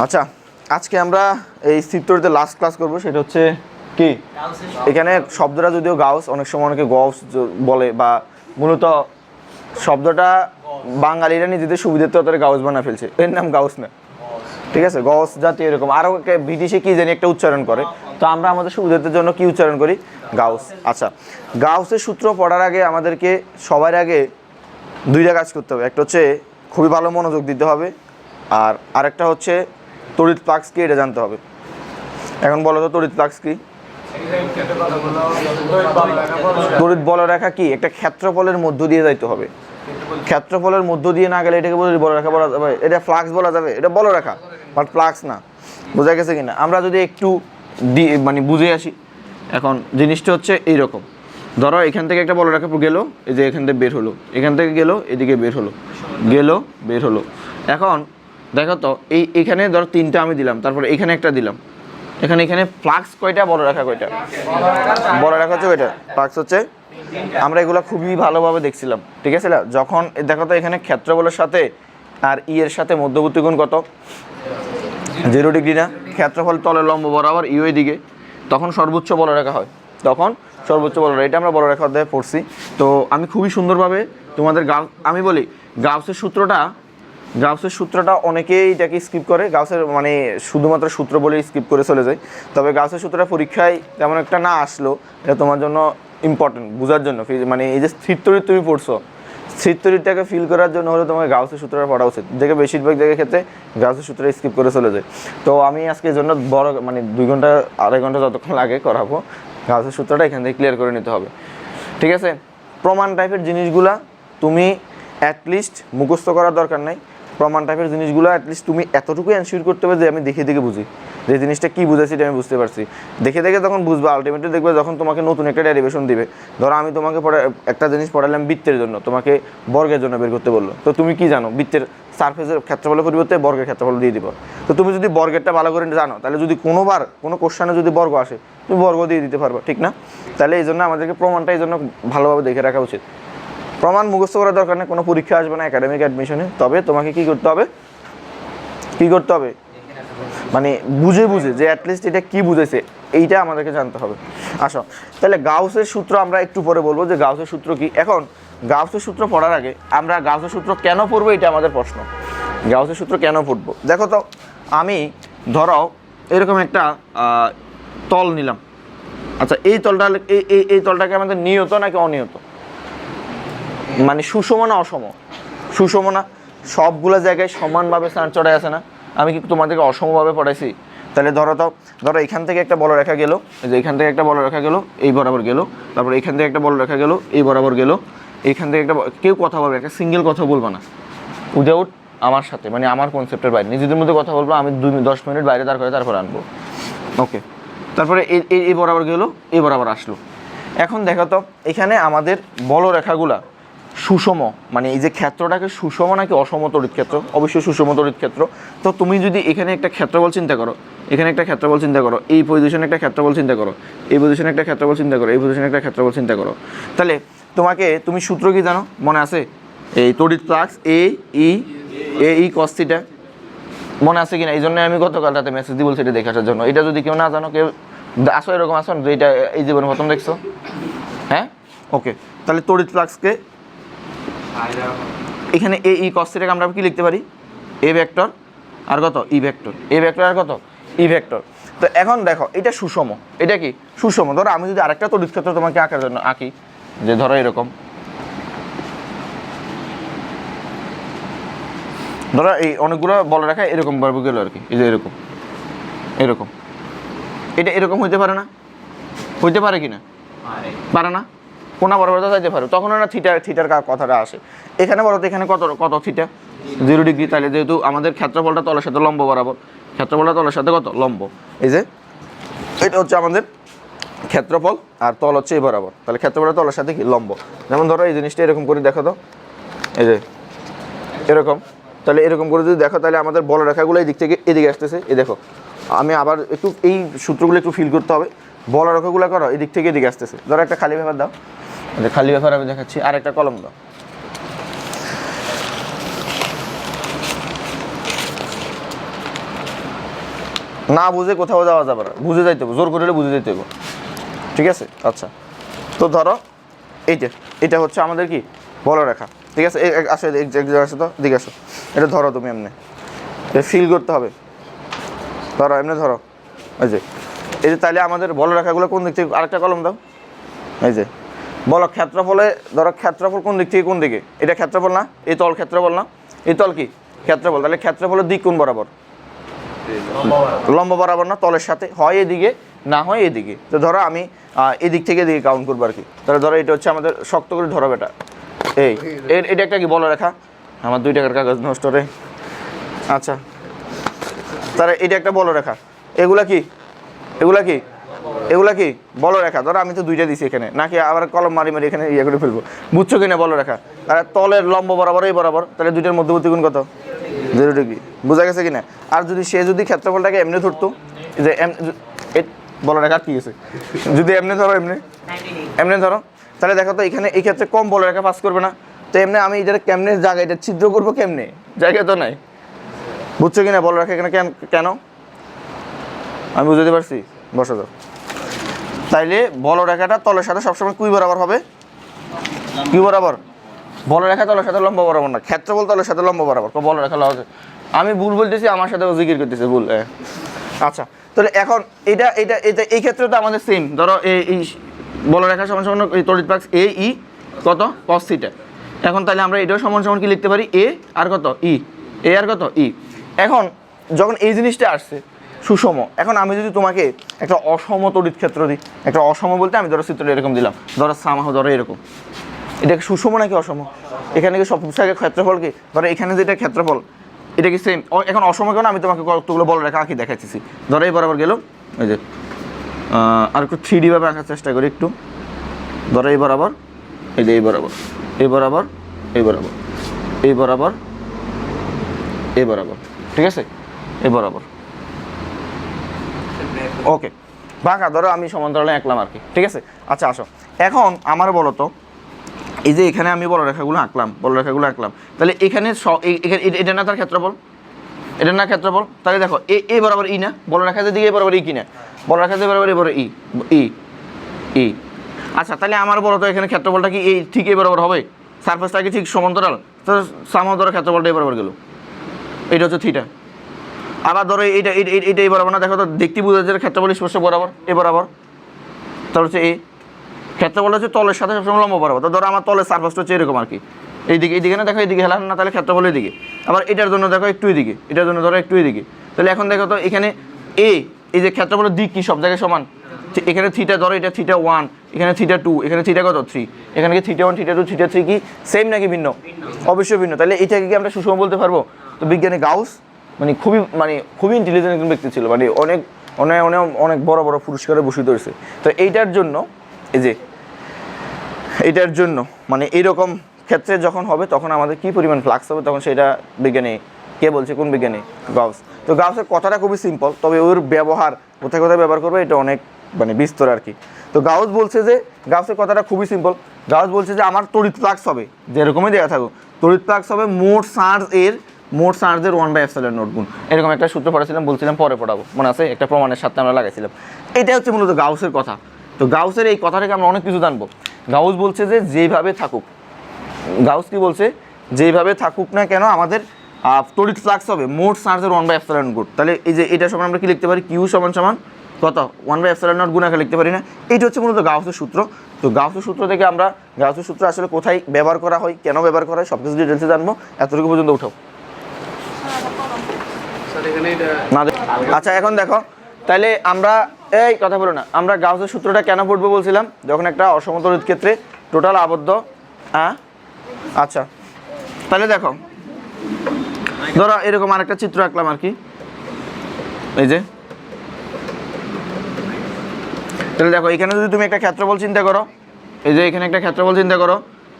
আচ্ছা, আজকে আমরা এই স্থিরতরিতে লাস্ট ক্লাস করব, সেটা হচ্ছে কি, এখানে শব্দটা যদিও গাউস, অনেক সময় অনেকে গউস বলে, বা মূলত শব্দটা বাঙালিরা নিজেদের সুবিধার্থে তারা গাউস বানা ফেলছে, এর নাম গাউস না, ঠিক আছে? গস জাতীয় এরকম আরও ব্রিটিশে কি জানি একটা উচ্চারণ করে, তো আমরা আমাদের সুবিধার্থের জন্য কি উচ্চারণ করি? গাউস। আচ্ছা, গাউসের সূত্র পড়ার আগে আমাদেরকে সবার আগে দুইটা কাজ করতে হবে। একটা হচ্ছে খুবই ভালো মনোযোগ দিতে হবে, আর আরেকটা হচ্ছে তড়িৎ ফ্লাক্স কি এটা জানতে হবে। এখন বলো তো তড়িৎ ফ্লাক্স কি? তড়িৎ বলরেখা কি? একটা ক্ষেত্রফলের মধ্য দিয়ে যাইতে হবে। ক্ষেত্রফলের মধ্য দিয়ে না গেলে এটাকে বলরেখা বলা যাবে? এটা ফ্লাক্স বলা যাবে? এটা বলরেখা, বাট ফ্লাক্স না। বোঝা গেছে কিনা? আমরা যদি একটু মানে বুঝে আসি, এখন জিনিসটা হচ্ছে এইরকম। ধরো এখান থেকে একটা বলরেখা গেল, এই যে এখান থেকে বের হলো, এখান থেকে গেল, এদিকে বের হলো, গেল, বের হলো। এখন দেখো তো এইখানে ধরো তিনটা আমি দিলাম, তারপরে এখানে একটা দিলাম, এখানে ফ্লাক্স কয়টা, বলরেখা কয়টা? বলরেখা হচ্ছে কয়টা, ফ্লাক্স হচ্ছে। আমরা এগুলো খুবই ভালোভাবে দেখছিলাম, ঠিক আছে? যখন দেখো তো এখানে ক্ষেত্রফলের সাথে আর ই এর সাথে মধ্যবর্তী কোণ কত? 0 ডিগ্রি না? ক্ষেত্রফল তলের লম্ব বরাবর ই ওই দিকে, তখন সর্বোচ্চ বলরেখা হয়, তখন সর্বোচ্চ বলরেখা। এটা আমরা বলরেখা অধ্যায়ে পড়ছি। তো আমি খুবই সুন্দরভাবে তোমাদের আমি বলি গাউসের সূত্রটা অনেকেই এটাকে স্কিপ করে, গাউসের মানে শুধুমাত্র সূত্র বলেই স্কিপ করে চলে যায়। তবে গাউসের সূত্রটা পরীক্ষায় তেমন একটা না আসলো, এটা তোমার জন্য ইম্পর্টেন্ট বোঝার জন্য। মানে এই যে স্থিরতরিৎ তুমি পড়ছো, স্থিরতরিৎটাকে ফিল করার জন্য হলে তোমাকে গাউসের সূত্রটা পড়া উচিত। দেখে বেশিরভাগ জায়গার ক্ষেত্রে গাউসের সূত্রটা স্কিপ করে চলে যায়। তো আমি আজকে এর জন্য বড় মানে 2 ঘন্টা 2.5 ঘন্টা যতক্ষণ লাগে করাবো, গাউসের সূত্রটা এখান থেকে ক্লিয়ার করে নিতে হবে, ঠিক আছে? প্রমাণ টাইপের জিনিসগুলা তুমি অ্যাটলিস্ট মুখস্থ করার দরকার নাই। প্রমাণ টাইপের জিনিসগুলো অ্যাটলিস্ট তুমি এতটুকু এনশিওর করতে হবে যে আমি দেখে দেখে বুঝি, যে জিনিসটা কী বুঝেছি এটা আমি বুঝতে পারছি। দেখে দেখে যখন বুঝবে, আলটিমেটলি দেখবে যখন তোমাকে নতুন একটা ডেরিভেশন দিবে। ধরো আমি তোমাকে একটা জিনিস পড়ালাম বৃত্তের জন্য, তোমাকে বর্গের জন্য বের করতে বললো, তো তুমি কি জানো? বৃত্তের সারফেসের ক্ষেত্রফলের পরিবর্তে বর্গের ক্ষেত্রফল দিয়ে দিব। তো তুমি যদি বর্গেরটা ভালো করে জানো, তাহলে যদি কোনোবার কোনো কোশ্চেনে যদি বর্গ আসে, তুমি বর্গ দিয়ে দিতে পারবে, ঠিক না? তাহলে এই জন্য আমাদেরকে প্রমাণটা এই জন্য ভালোভাবে দেখে রাখা উচিত। প্রমাণ মুখস্থ করার দরকার নেই, কোনো পরীক্ষা আসবে না একাডেমিক অ্যাডমিশনে। তবে তোমাকে কী করতে হবে, মানে বুঝে যে অ্যাটলিস্ট এটা কী বুঝেছে এইটা আমাদেরকে জানতে হবে। আসো তাহলে গাউসের সূত্র আমরা একটু পরে বলবো যে গাউসের সূত্র কি। এখন গাউসের সূত্র পড়ার আগে আমরা গাউসের সূত্র কেন পড়বো এটা আমাদের প্রশ্ন। গাউসের সূত্র কেন পড়বো? দেখো তো, আমি ধরো এরকম একটা তল নিলাম। আচ্ছা, এই তলটাকে আমাদের নিয়ত নাকি অনিয়ত? মানে সুষম না অসম? সুষম না? সবগুলো জায়গায় সমানভাবে স্নান চড়াই আছে না? আমি কি তোমাদেরকে অসমভাবে পড়াইছি? তাহলে ধরো এখান থেকে একটা বলরেখা গেল, যে এখান থেকে একটা বলরেখা গেল, এই বরাবর গেল, তারপর এখান থেকে একটা বলরেখা গেল, এই বরাবর গেল, এইখান থেকে একটা, কেউ কথা বলবে, একটা সিঙ্গেল কথা বলবা না উইদাউট আমার সাথে, মানে আমার কনসেপ্টের বাইরে, নিজেদের মধ্যে কথা বলবো। আমি 10 মিনিট বাইরে দাঁড় করে তারপর আনবো, ওকে? তারপরে এই বরাবর গেলো, এই বরাবর আসলো। এখন দেখো তো এখানে আমাদের বলরেখাগুলা সুষম, মানে এই যে ক্ষেত্রটাকে সুষম নাকি অসম তড়িৎ ক্ষেত্র? অবশ্যই সুষম তড়িৎ ক্ষেত্র। তো তুমি যদি এখানে একটা ক্ষেত্রফল চিন্তা করো, এখানে একটা ক্ষেত্রফল চিন্তা করো, এই পজিশনে একটা ক্ষেত্রফল চিন্তা করো, এই পজিশনে একটা ক্ষেত্রফল চিন্তা করো, এই পজিশনে একটা ক্ষেত্রফল চিন্তা করো, তাহলে তুমি সূত্র কি জানো? মনে আছে? এই তড়িৎ ফ্লাক্স ই কস থিটা, মনে আছে কিনা? এই জন্য আমি গতকাল রাতে মেসেজ দিয়ে বলছি এটা দেখে আসার জন্য। এটা যদি কেউ না জানো, কেউ আসো এরকম আসো যে এটা এই জীবনে প্রথম দেখছো, হ্যাঁ? ওকে, তাহলে তড়িৎ ফ্লাক্সকে এখানে ই কস থিটাকে আমরা কি লিখতে পারি? এ ভেক্টর আর কত? E vector. এ ভেক্টর আর কত? E vector. তো এখন দেখো এটা সুষম, এটা কি সুষম? ধরো আমি যদি আরেকটা তড়িৎ ক্ষেত্র তোমাকে আঁকার জন্য আঁকি, যে ধরো এরকম, ধরো এই অনেকগুলো বলরেখা এরকম ভাবে গেল আর কি, এই যে এরকম এটা এরকম হইতে পারে না? হইতে পারে কি না? পারে না? কোনা বরাবর যাইতে পারে, তখন না থিটার কথাটা আসে। এখানে বলো তো, এখানে কত থিটা? 0 ডিগ্রি। তাহলে যেহেতু আমাদের ক্ষেত্রফলটা তলের সাথে লম্ব বরাবর, ক্ষেত্রফলটা তলের সাথে কত? লম্ব। এই যে এটা হচ্ছে আমাদের ক্ষেত্রফল, আর তল হচ্ছে এই বরাবর, তাহলে ক্ষেত্রফলটা তলের সাথে কি? লম্ব। যেমন ধরো এই জিনিসটা এরকম করে দেখো তো, এই যে এরকম, তাহলে এরকম করে যদি দেখো, তাহলে আমাদের বলরেখাগুলো এই দিক থেকে এদিকে আসতেছে। এই দেখো, আমি আবার একটু এই সূত্রগুলো একটু ফিল করতে হবে। বলরেখাগুলো করো এই দিক থেকে এদিকে আসতেছে। ধরো একটা খালি পেপার দাও, খালি পেপার আমি দেখাচ্ছি, আর একটা কলম দাও। না বুঝে কোথাও যাওয়া যাবে না, বুঝে যাইতে হবে, জোর করে বুঝে যাইতে হবে, ঠিক আছে। আচ্ছা, তো ধরো এটা হচ্ছে আমাদের কি বলরেখা, ঠিক আছে। আসো আসো তো, দিকে আসো, এটা ধরো তুমি এমনি, এটা ফিল করতে হবে, ধরো এমনি ধরো, এই যে তাইলে আমাদের বলরেখাগুলো কোন দিক থেকে, আরেকটা কলম দাও, এই যে বলো ক্ষেত্রফলে, ধরো ক্ষেত্রফল কোন দিক থেকে কোন দিকে, এটা ক্ষেত্রফল না, এই তল ক্ষেত্রফল না, এই তল কি ক্ষেত্রফল, তাহলে ক্ষেত্রফলের দিক কোন বরাবর, লম্ব বরাবর না, তলের সাথে, হয় এদিকে না হয় এদিকে। তো ধরো আমি এদিক থেকে এদিকে কাউন্ট করবো আর কি। তাহলে ধরো এটা হচ্ছে আমাদের, শক্ত করে ধরো বেটা, এটা একটা কি বলরেখা, আমার 2 টাকার কাগজ নষ্ট রে। আচ্ছা, তাহলে এটা একটা বলরেখা, এগুলা কি বলরেখা। ধরো আমি তো 2টা দিছি এখানে, নাকি আবার কলম মারি এখানে ইয়ে করে ফেলবো, বুঝছো কিনা বলরেখা। তাহলে তলের লম্ব বরাবর এই বরাবর, তাহলে 2টার মধ্যবর্তী কোণ কত, 0 ডিগ্রি, বোঝা গেছে কিনা। আর যদি ক্ষেত্রফলটাকে এমনি ধরতো, যে বলরেখা কি গেছে, যদি এমনি ধরো, তাহলে দেখো তো এখানে এই ক্ষেত্রে কম বলরেখা পাস করবে না। তো এমনি আমি এটা কেমনে জায়গা, এটা ছিদ্র করবো কেমনে, জায়গা তো নাই, বুঝছো কিনা বলরেখা এখানে কেন আমি বুঝতে পারছি, বসে যাও। তাইলে বলরেখাটা তলের সাথে সবসময় কুই বরাবর হবে, কি বরাবর, বলরেখা তলের সাথে লম্ব বরাবর না, ক্ষেত্রফল তলের সাথে লম্ব বরাবর, বলরেখা লম্ব। আমি ভুল বলতেছি, আমার সাথে জিকির করতেছে ভুল। আচ্ছা, তাহলে এখন এটা এই ক্ষেত্রে তো আমাদের সেম, ধরো এই বলরেখা সমান সমান এই তড়িৎ পাক এ ই কত cos θ। এখন তাহলে আমরা এটাও সমান সমান কি লিখতে পারি, এ আর কত ই, এ আর কত ই। এখন যখন এই জিনিসটা আসছে সুষম, এখন আমি যদি তোমাকে একটা অসম তড়িৎ ক্ষেত্র দিই, একটা অসম বলতে আমি ধরো চিত্রটা এরকম দিলাম, ধরো সামাহ ধরো এরকম, এটা কি সুষম নাকি অসম, এখানে কি সব জায়গায় ক্ষেত্রফল কি, ধরো এখানে যেটা ক্ষেত্রফল এটা কি সেম, এখন অসম কেন, আমি তোমাকে কতগুলো বলরেখা আঁকি দেখাচ্ছি। ধরো এই বরাবর গেল, এই যে আর একটু 3D ভাবে আঁকার চেষ্টা করি একটু, ধরো এই বরাবর, এই যে এই বরাবর, এই বরাবর, এই বরাবর, এই বরাবর, এই বরাবর, ঠিক আছে, এই বরাবর, ওকে বাঁকা, ধরো আমি সমান্তরালে আঁকলাম আর কি, ঠিক আছে। আচ্ছা আসো, এখন আমার বলো তো, এই যে এখানে আমি বলরেখাগুলো আঁকলাম, তাহলে এখানে এটা না তার ক্ষেত্রফল, এটা না ক্ষেত্রফল, তাহলে দেখো এ বরাবর ই না, বলরেখা দিকে এ বরাবর ই কিনা, বলরেখা দিয়ে বরাবর এ বরাবর ই ই ই। আচ্ছা, তাহলে আমার বলো তো এখানে ক্ষেত্রফলটা কি এই ঠিক এ বরাবর হবে, সারফেসটা কি ঠিক সমান্তরাল, তো সামাও ধরো ক্ষেত্রফলটা এ বরাবর গেল, এটা হচ্ছে থিটা। আবার ধরো এইটা এই বরাবর না, দেখো তো দেখতে বোঝা যায় ক্ষেত্রফল স্পর্শ বরাবর, এ বরাবর, তার হচ্ছে এই ক্ষেত্রফল হচ্ছে তলের সাথে সবসময় লম্ব বরাবর। তো ধরো আমার তলের সারফেসটা হচ্ছে এরকম আর কি, এইদিকে না, দেখো এইদিকে হেলান না, তাহলে ক্ষেত্রফল এইদিকে। আবার এটার জন্য দেখো একটু এদিকে, এটার জন্য ধরো একটু এদিকে। তাহলে এখন দেখো তো এখানে এই যে ক্ষেত্রফলের দিক কি সব জায়গায় সমান, এখানে থিটা ধরো, এটা থিটা 1, এখানে থিটা 2, এখানে থিটা কত 3, এখানে কি থিটা 1 থিটা 2 থিটা 3 কি সেম নাকি ভিন্ন, অবশ্যই ভিন্ন। তাহলে এটাকে কি আমরা সুষম বলতে পারবো? তো বিজ্ঞানী গাউস খুবই ইন্টেলিজেন্ট একজন ব্যক্তি ছিল, অনেক বড় বড় পুরস্কারে ভূষিত হয়েছে। তো এইটার জন্য এইরকম ক্ষেত্রে যখন হবে তখন আমাদের কি পরিমাণ ফ্লাক্স হবে, তখন সেটা বিজ্ঞানী কে বলছে, কোন বিজ্ঞানী? গাউস। তো গাউসের কথাটা খুবই সিম্পল, তবে ওর ব্যবহার কোথায় ব্যবহার করবে এটা অনেক বিস্তর আর কি। তো গাউসের কথাটা খুবই সিম্পল। গাউস বলছে যে আমার তড়িৎ ফ্লাক্স হবে, যেরকমই দেওয়া থাকুক, তড়িৎ ফ্লাক্স হবে মোট চার্জের 1/ε0 গুণ। এরকম একটা সূত্র পড়াছিলাম, বলছিলাম পরে পড়াবো, মনে আছে? একটা প্রমাণের সাথে আমরা লাগাইছিলাম। এটা হচ্ছে মূলত গাউসের কথা। তো গাউসের এই কথা থেকে আমরা অনেক কিছু জানবো। গাউস বলছে যে যেইভাবে থাকুক, গাউস কি বলছে, যেইভাবে থাকুক না কেন আমাদের তড়িৎ ফ্লাক্স হবে মোট চার্জের 1/ε0 গুণ। তাহলে এই যে এটা সমান আমরা কি লিখতে পারি, কিউ সমান কত 1/ε0 গুণ আকারে লিখতে পারি না? এইটা হচ্ছে মূলত গাউসের সূত্র। তো গাউসের সূত্র থেকে আমরা গাউসের সূত্র আসলে কোথায় ব্যবহার করা হয়, কেন ব্যবহার করা হয়, সব কিছু ডিটেলসে জানবো। এতটুকু পর্যন্ত উঠাও। আচ্ছা এখন দেখো, তাহলে আমরা এই কথা বলো না, আমরা গাউসের সূত্রটা কেন পড়বো বলছিলাম, যখন একটা অসমতড়িৎ ক্ষেত্রে টোটাল আবদ্ধ। আচ্ছা তাহলে দেখো, ধরো এরকম আরেকটা চিত্র আঁকলাম আর কি, এই যে তাহলে দেখো এখানে যদি তুমি একটা ক্ষেত্রফল চিন্তা করো, এই যে এখানে একটা ক্ষেত্রফল চিন্তা করো,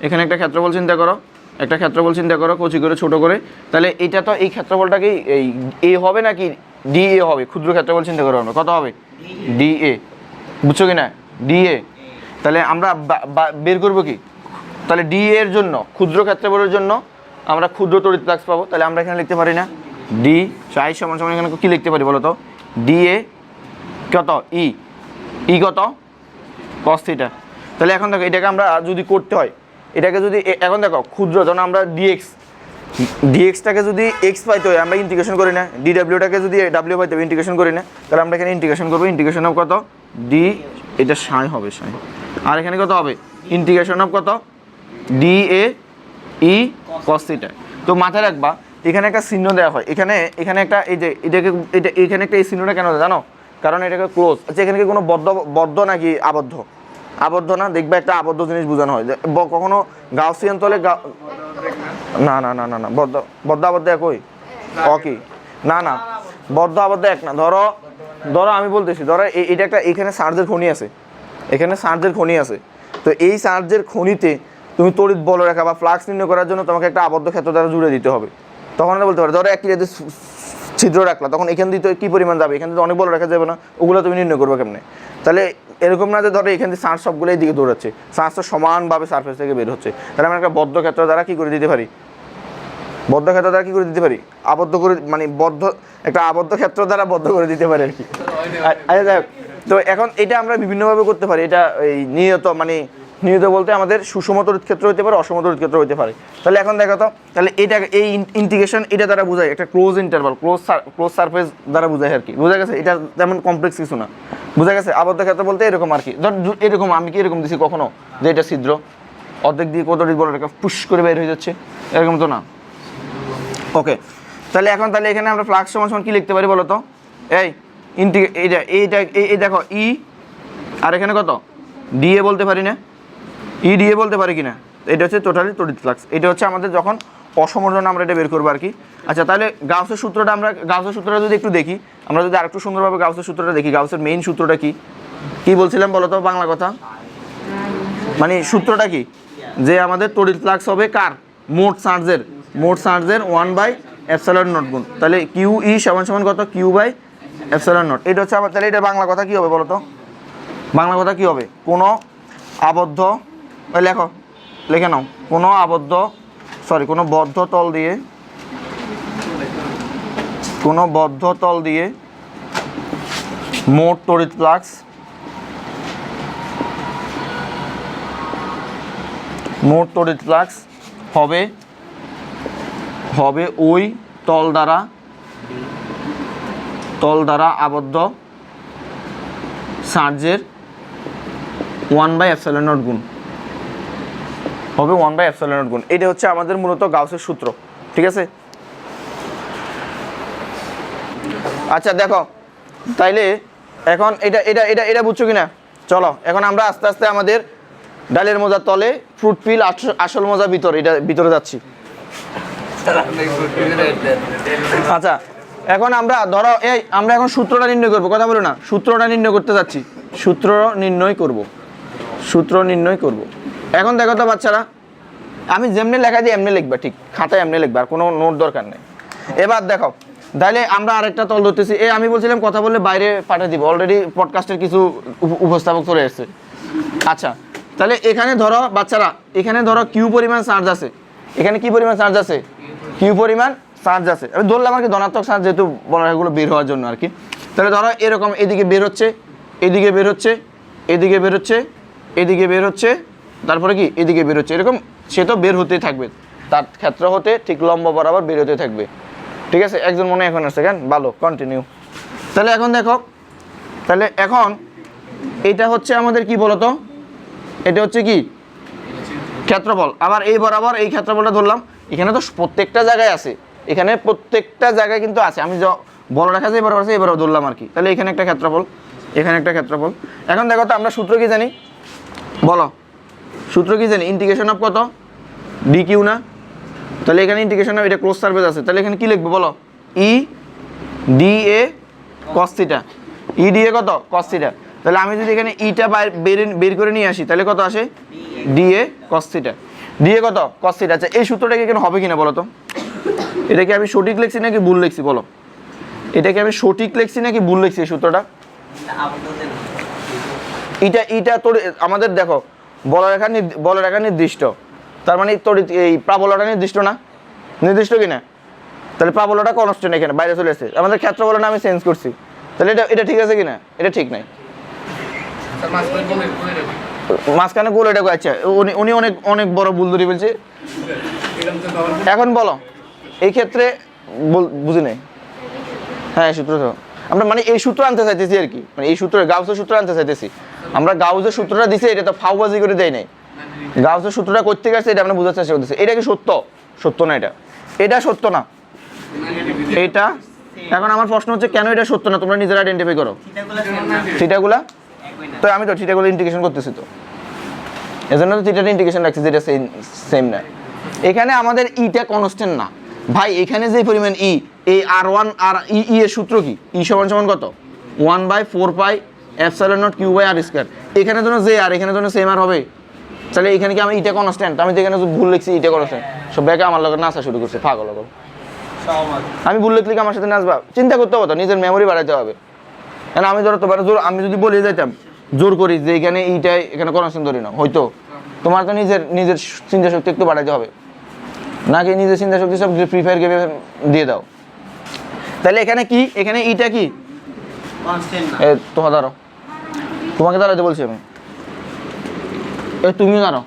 এখানে একটা ক্ষেত্রফল চিন্তা করো, একটা ক্ষেত্রফল চিন্তা করো কচি করে ছোট করে, তাহলে এটা তো এই ক্ষেত্রফলটাকে এই এ হবে নাকি ডি এ হবে? ক্ষুদ্র ক্ষেত্রফল চিন্তা করো, আমরা কত হবে ডি এ, বুঝছো কি না? D A. তাহলে আমরা বের করবো কি, তাহলে ডি এর জন্য ক্ষুদ্র ক্ষেত্রফলের জন্য আমরা ক্ষুদ্র তড়িৎ ফ্লাক্স পাবো। তাহলে আমরা এখানে লিখতে পারি না ডি চাই সমান সমান, এখানে কি লিখতে পারি বলো তো, ডিএ কত ই ই কত cos থিটা। তাহলে এখন দেখো এটাকে আমরা যদি করতে হয়, এটাকে যদি এখন দেখো ক্ষুদ্র যখন আমরা ডিএক্সটাকে যদি এক্স পাইতে হয় আমরা ইন্টিগ্রেশন করি না, ডিডাব্লিউটাকে যদি ডাব্লিউ পাইতে হবে ইন্টিগ্রেশন করি না, তাহলে আমরা এখানে ইন্টিগ্রেশন করবো। ইন্টিগ্রেশন অফ কত ডি, এটা সাই হবে সাই, আর এখানে কত হবে ইন্টিগ্রেশন অফ কত ডি এ ই cos থিটা। তো মাথায় রাখবা এখানে একটা চিহ্ন দেওয়া হয়, এখানে একটা এই যে এটাকে এখানে একটা এই চিহ্নটা কেন জানো, কারণ এটাকে ক্লোজ। আচ্ছা এখানে কি কোনো বদ্ধ নাকি আবদ্ধ? আবদ্ধ না, দেখবে একটা আবদ্ধ জিনিস বোঝানো হয় কখনো গাউসিয়ান তলে না না না না না বদ্ধ আবদ্ধ একই কি না না বদ্ধ আবদ্ধ এক না। ধরো আমি বলতেছি, ধরো এটা একটা এখানে চার্জের খনি আছে, এখানে চার্জের খনি আছে, তো এই চার্জের খনিতে তুমি তড়িৎ বলরেখা বা ফ্লাক্স নির্ণয় করার জন্য তোমাকে একটা আবদ্ধ ক্ষেত্র দ্বারা জুড়ে দিতে হবে। তখন আমরা বলতে পারি ধরো একটি যদি ছিদ্র রাখলা, তখন এখান দিয়ে কী পরিমাণ যাবে, এখান থেকে অনেক বড় রাখা যাবে না, ওগুলো তুমি নির্ণয় করবে কেমনে? তাহলে এরকম না যে ধরো এখান থেকে চার্জ সবগুলো দিকে দৌড়াচ্ছে, চার্জ তো সমানভাবে সারফেস থেকে বের হচ্ছে, তাহলে আমরা একটা বদ্ধ ক্ষেত্র দ্বারা কী করে দিতে পারি, বদ্ধ ক্ষেত্র দ্বারা কী করে দিতে পারি, আবদ্ধ করে, মানে একটা আবদ্ধ ক্ষেত্র দ্বারা বদ্ধ করে দিতে পারি আর কি। আচ্ছা যাই হোক, তো এখন এটা আমরা বিভিন্নভাবে করতে পারি। এটা এই নিয়ত বলতে আমাদের সুষম তড়িৎ ক্ষেত্র হতে পারে, অসম তড়িৎ ক্ষেত্র হতে পারে। তাহলে এখন দেখো তো, তাহলে এটা এই ইন্টিগ্রেশন এটা দ্বারা বোঝায় একটা ক্লোজ ইন্টারভাল, ক্লোজ সারফেস দ্বারা বোঝায় আর কি। বোঝা গেছে? এটা তেমন কমপ্লেক্স কিছু না, বোঝা গেছে? আবদ্ধ ক্ষেত্র বলতে এরকম আর কি। ধর এরকম আমি কি এরকম দিছি কখনো যে এটা ছিদ্র অর্ধেক দিয়ে কত বড় একটা পুশ করে বের হয়ে যাচ্ছে, এরকম তো না। ওকে, তাহলে এখানে আমরা ফ্লাক্স সমান কি লিখতে পারি বলো তো? এই দেখো ই, আর এখানে কত ডিএ বলতে পারি না, ই ডিএ বলতে পারি কিনা? এটা হচ্ছে টোটালি তড়িৎ ফ্লাক্স। এটা হচ্ছে আমাদের যখন অসমর জন্য আমরা এটা বের করবো আর কি। আচ্ছা তাহলে গাউসের সূত্রটা যদি একটু দেখি, আমরা যদি আরেকটু সুন্দরভাবে গাউসের সূত্রটা দেখি, গাউসের মেইন সূত্রটা কি বলছিলাম বলো তো বাংলা কথা? মানে সূত্রটা কি, যে আমাদের তড়িৎ ফ্লাক্স হবে কার, মোট চার্জের 1/ε0 গুণ, তাহলে কিউ ই সমান কত Q/ε0। এটা হচ্ছে আবার, তাহলে এটা বাংলা কথা কি হবে বলো তো? বাংলা কথা কি হবে? কোনো আবদ্ধ, লিখে নাও, কোনো বদ্ধ তল দিয়ে মোট তড়িৎ ফ্লাক্স হবে ওই তল দ্বারা আবদ্ধ চার্জের 1/ε0 গুণ হবে 1/ε0 গুণ। এটা হচ্ছে আমাদের মূলত গাউসের সূত্র, ঠিক আছে? আচ্ছা দেখো, তাইলে এখন এটা বুঝছো কিনা? চলো এখন আমরা আস্তে আস্তে আমাদের ডালের মোজার তলে ফ্রুট পিল আসল মোজার ভিতরে যাচ্ছি। আচ্ছা এখন আমরা ধরো আমরা এখন সূত্রটা নির্ণয় করবো, কথা বলো না, সূত্রটা নির্ণয় করতে যাচ্ছি, সূত্র নির্ণয় করব। এখন দেখো তো বাচ্চারা, আমি যেমনি লেখা দিই এমনি লিখবা, ঠিক খাতায় এমনি লিখবা, আর কোনো নোট দরকার নেই। এবার দেখো, তাহলে আমরা আরেকটা তল ধরতেছি। আমি বলছিলাম কথা বললে বাইরে পাঠিয়ে দিব, অলরেডি পডকাস্টের কিছু উপস্থাপক চলে এসেছে। আচ্ছা তাহলে এখানে ধরো বাচ্চারা, এখানে ধরো কিউ পরিমাণ চার্জ আছে, এখানে কি পরিমাণ চার্জ আছে, কিউ পরিমাণ চার্জ আছে। আমি ধরলাম আর কি ধনাত্মক চার্জ, যেহেতু বলরেখাগুলো বের হওয়ার জন্য আর কি। তাহলে ধরো এরকম এদিকে বের হচ্ছে, এদিকে বের হচ্ছে, তারপরে কি এদিকে বের হচ্ছে, এরকম সে তো বের হতেই থাকবে, তার ক্ষেত্র হতে ঠিক লম্ব বরাবর বের হতে থাকবে, ঠিক আছে? একজন মনে এখন আসছে কেন, ভালো, কন্টিনিউ। তাহলে এখন দেখো, তাহলে এখন এটা হচ্ছে আমাদের কি বলতো, এটা হচ্ছে কি ক্ষেত্রফল। আবার এই বরাবর এই ক্ষেত্রফলটা ধরলাম, এখানে তো প্রত্যেকটা জায়গায় আছে, এখানে প্রত্যেকটা জায়গায় কিন্তু আছে, আমি বলরেখা যে বরাবর আছে এই বরাবর ধরলাম আর কি। তাহলে এখানে একটা ক্ষেত্রফল, এখানে একটা ক্ষেত্রফল। এখন দেখো তো আমরা সূত্র কি জানি বলো, সূত্র কি জানি, ইন্টিগ্রেশন অফ কত ডি কিউ না? তাহলে এখানে ইন্টিগ্রেশন অফ, এটা ক্লোজ সারফেস আছে, তাহলে এখানে কি লিখবো বলো, E D A cos theta, E D A কত কস থিটা। তাহলে আমি যদি এখানে ইটা বের করে নিয়ে আসি, তাহলে কত আসে, D A cos theta, D A কত কস থিটা। আচ্ছা এই সূত্রটা কি এখানে হবে কিনা বলো তো? এটা কি আমি সঠিক লিখছি নাকি ভুল লিখছি বলো? এটা কি আমি সঠিক লিখছি নাকি ভুল লিখছি এই সূত্রটা? এটা তোর আমাদের দেখো বলরেখা নির্দিষ্ট, তার মানে তোর এই প্রাবল্যটা নির্দিষ্ট কিনা? তাহলে প্রাবল্যটা কনস্ট্যান্ট, এখানে বাইরে চলে এসেছে, আমাদের ক্ষেত্রফলটা আমি চেঞ্জ করছি, তাহলে এটা ঠিক আছে কিনা? এটা ঠিক নাই। মাঝখানে গোল এটা, আচ্ছা উনি অনেক অনেক বড় ভুল ধরে ফেলছে। এখন বলো এই ক্ষেত্রে বুঝি নাই। হ্যাঁ সূত্র তো আমরা মানে এই সূত্র আনতে চাইতেছি আর কি, মানে এই সূত্র গাউসের সূত্র আনতে চাইতেছি আমরা। গাউসের সূত্রটা দিছি, এটা তো ফাউবাজি করে দেয় নাই। গাউসের সূত্রটা করতে গেছে, এটা আমরা বোঝার চেষ্টা করতেছি। এটা কি সত্য? সত্য না, এটা সত্য না এটা। এখন আমার প্রশ্ন হচ্ছে কেন এটা সত্য না, তোমরা নিজেরা আইডেন্টিফাই করো। থিটাগুলা তো আমি তো থিটাগুলো ইন্টিগ্রেশন করতেছি, তো এজন্য তো থিটার ইন্টিগ্রেশন রাখছি যেটা সেম না। এখানে আমাদের ইটা কনস্ট্যান্ট না ভাই, এখানে যে পরিমাণ ই, এই r1 আর ই এর সূত্র কি? ই সমান সমান কত? 1/4πε0q/r²। এখানে জন্য যে আর এখানে জন্য সেম আর হবে, তাহলে এখানে কি আমি ইটা কনস্ট্যান্ট? আমি তো এখানে ভুল লিখছি ইটা কনস্ট্যান্ট, সব ব্যাকে আমার লগে নাচা শুরু করছে পাগল লগল। আমি ভুল লিখলে কি আমার সাথে নাচবা? চিন্তা করতে হবে তো, নিজের মেমোরি বাড়াইতে হবে। কেন আমি ধরো তোমার জোর, আমি যদি বলে যাইতাম জোর করি যে এখানে এইটাই এখানে কনস্ট্যান্ট ধরি না, হয়তো তোমার তো নিজের চিন্তা শক্তি একটু বাড়াইতে হবে নাকি? নিজের চিন্তা শক্তি সব ফ্রি ফায়ার গেমে দিয়ে দাও। তাহলে এখানে কি? এখানে ইটা কি কনস্ট্যান্ট না। তোমার দাঁড়াও, তোমাকে দাঁড়াতে বলছি আমি। তুমি দাঁড়াও,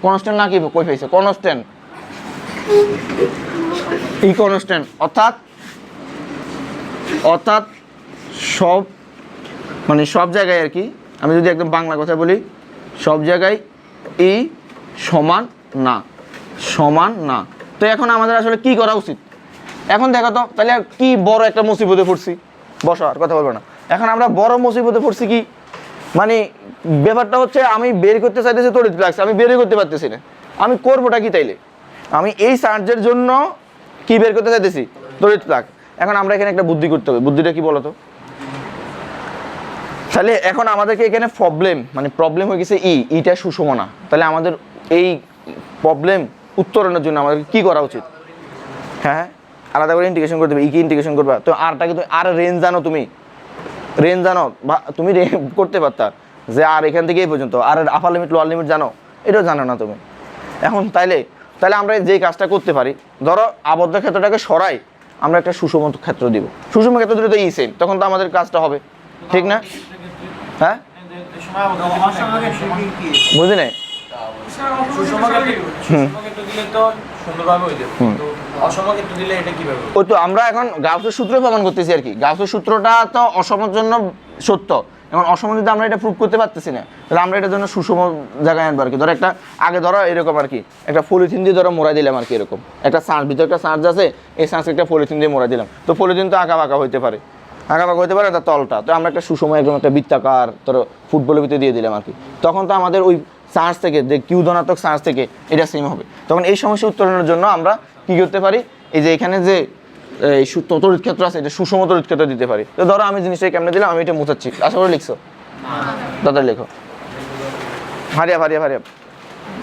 কনস্ট্যান্ট না কি কই পাইছে? কনস্ট্যান্ট, ই কনস্ট্যান্ট, অর্থাৎ সব মানে সব জায়গায় আর কি, আমি যদি একদম বাংলা কথা বলি, সব জায়গায় ই সমান না। তো এখন আমাদের আসলে কি করা উচিত? এখন দেখো তো, তাহলে কি বড় একটা মুসিবতে পড়ছি। বসো, আর কথা বলবো না। এখন আমরা বড় মুসিবতে পড়ছি কি, মানে ব্যাপারটা হচ্ছে আমি বের করতে চাইতেছি তড়িৎ ফ্লাক্স, আমি বেরই করতে পারতেছি না। আমি করবোটা কি তাইলে? আমি এই চার্জের জন্য কি বের করতে চাইতেছি? তড়িৎ ফ্লাক্স। এখন আমরা এখানে একটা বুদ্ধি করতে হবে। বুদ্ধিটা কি বলতো? তাহলে এখন আমাদেরকে এখানে প্রবলেম হয়ে গেছে ইটা সুষম না। তাহলে আমাদের এই প্রবলেম উত্তরণের জন্য আমাদের কি করা উচিত? হ্যাঁ, আলাদা করে ইন্টিগ্রেশন করতে হবে। কি ইন্টিগ্রেশন করবা? তো আরটা কিন্তু আর রেঞ্জ জানো, তুমি রেঞ্জ জানো, তুমি করতে পারতা যে আর এখান থেকে এই পর্যন্ত, আর আপার লিমিট লোয়ার লিমিট জানো, এটাও জানো না তুমি। এখন তাইলে আমরা যে কাজটা করতে পারি, ধরো আবদ্ধ ক্ষেত্রটাকে সরাই, আমরা একটা সুষম ক্ষেত্র দিব। সুষম ক্ষেত্র দিলে তো ই সেম, তখন তো আমাদের কাজটা হবে, ঠিক না? হ্যাঁ বুঝি নাই। ওই তো আমরা এখন গাউসের সূত্র প্রমাণ করতেছি আর কি। গাউসের সূত্রটা তো অসমর জন্য সত্য, এখন অসম যদি আমরা এটা প্রুভ করতে পারতেছি না, তাহলে আমরা এটার জন্য সুষম জায়গায় আনবো আর কি। ধরো একটা আগে ধরো এরকম আর কি, একটা পলিথিন দিয়ে ধরো মোড়া দিলাম আর কি, এরকম একটা সার্চ, ভিতরে একটা সার্চ আছে, এই সার্চ একটা পলিথিন দিয়ে মোড়া দিলাম। তো পলিথিন তো আঁকা বাঁকা হইতে পারে, তার তলটা তো আমরা একটা সুষম একদম একটা বৃত্তাকার ধরো ফুটবলের ভিতরে দিয়ে দিলাম আর কি। তখন তো আমাদের ওই চার্জ থেকে যে কিউ ধনাত্মক চার্জ থেকে এটা সেম হবে। তখন এই সমস্যা উত্তরণের জন্য আমরা কি করতে পারি, এই যে এখানে যে এই তড়িৎ ক্ষেত্র আছে, এটা সুষম তড়িৎ ক্ষেত্র দিতে পারি। তো ধরো আমি জিনিসটা কেমনে দিলাম, আমি এটা মুছাচ্ছি, আশা করে লিখছো, দাদা লেখো, হারিয়া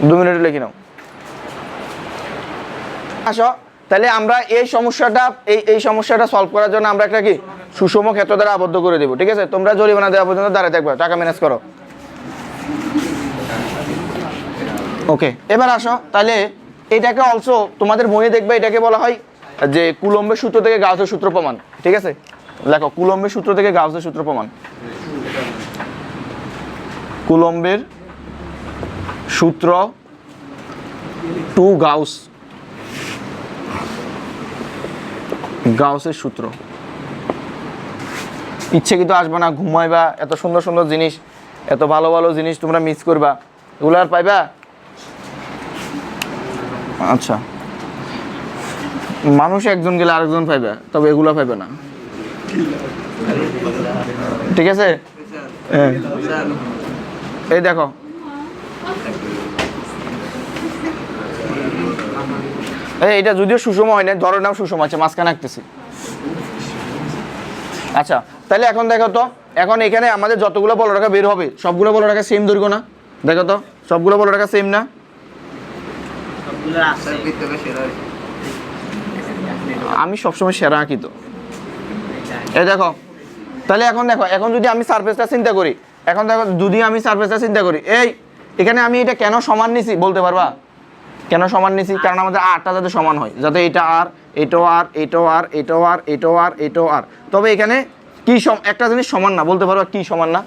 2 মিনিটে লিখে নাও। আসো, তাহলে আমরা এই সমস্যাটা সলভ করার জন্য আমরা একটা কি সুষম ক্ষেত্র দ্বারা আবদ্ধ করে দেবো, ঠিক আছে? তোমরা জরিমানা দেওয়া পর্যন্ত দাঁড়ায় থাকবে, টাকা ম্যানেজ করো। ওকে, এবার আসো, তাহলে এটাকে অলসো তোমাদের বইয়ে দেখবে, এটাকে বলা হয় যে কুলম্বের সূত্র থেকে গাউসের সূত্র প্রমাণ, ঠিক আছে? লেখো, কুলম্বের সূত্র থেকে গাউসের সূত্র প্রমাণ। কুলম্বের সূত্র টু গাউসের সূত্র। ইচ্ছে কিন্তু আসবে না, ঘুমাইবা, এত সুন্দর সুন্দর জিনিস, এত ভালো ভালো জিনিস তোমরা মিস করবা, এগুলো আর পাইবা? আচ্ছা, মানুষ একজন গেলে আরেকজন পাইবে, তবে এগুলো পাইবে না, ঠিক আছে? এই দেখো, এইটা যদিও সুষম হয় না, ধরো নাম সুষম আছে, মাঝখানে আঁকতেছি। আচ্ছা, তাহলে এখন দেখো তো, এখন এখানে আমাদের যতগুলো বলরেখা বের হবে সবগুলো বলরেখা সেম দৈর্ঘ্য না? দেখো তো, সবগুলো বলরেখা সেম না? আমি সবসময় সেরা আঁকি তো। এই দেখো, তাহলে এখন দেখো, এখন যদি আমি সারফেসটা চিন্তা করি, এই এখানে আমি এটা কেন সমান নিছি বলতে পারবা? কেন সমান নিছি? কারণ আমাদের আরটা যাতে সমান হয়, যাতে এটা আর, এটাও আর, এটাও আর, এটাও আর, এটাও আর, এটাও আর। তবে এখানে কি একটা জিনিস সমান না, বলতে পারবা কি সমান না?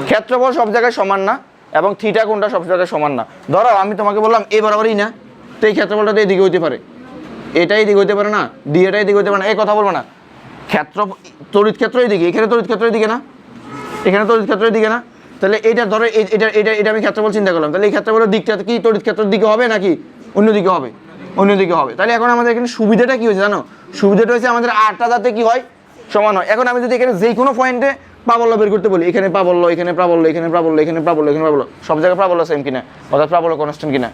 ক্ষেত্রফল সব জায়গায় সমান না, এবং থিটা কোণটা সব জায়গায় সমান না। ধরো আমি তোমাকে বললাম এ বরাবরই না, তো এই ক্ষেত্রফলটা তো এদিকে হইতে পারে, এটাই দিকে হইতে পারে না, ডি এটাই দিকে হইতে পারে না, এই কথা বলবো না। তড়িৎ ক্ষেত্র এইদিকে, এখানে তড়িৎ ক্ষেত্র এইদিকে না, এখানে তড়িৎ ক্ষেত্র এইদিকে না, তাহলে এটা ধরো এটা আমি ক্ষেত্রফল চিন্তা করলাম, তাহলে এই ক্ষেত্রফলের দিকটা কি তড়িৎ ক্ষেত্রের দিকে হবে নাকি অন্যদিকে হবে? অন্যদিকে হবে। তাহলে এখন আমাদের এখানে সুবিধাটা কি হয়েছে জানো? সুবিধাটা হচ্ছে আমাদের আটটা যাতে কি হয়, সমান হয়। এখন আমি যদি এখানে যে কোনো পয়েন্টে প্রাবল্য বের করতে বলি, এখানে প্রাবল্য, এখানে প্রাবল্য, এখানে প্রাবল্য, এখানে প্রাবল্য, এখানে প্রাবল্য, সব জায়গায় প্রাবল্য সেম কিনা, অর্থাৎ প্রাবল্য কনস্ট্যান্ট কিনা,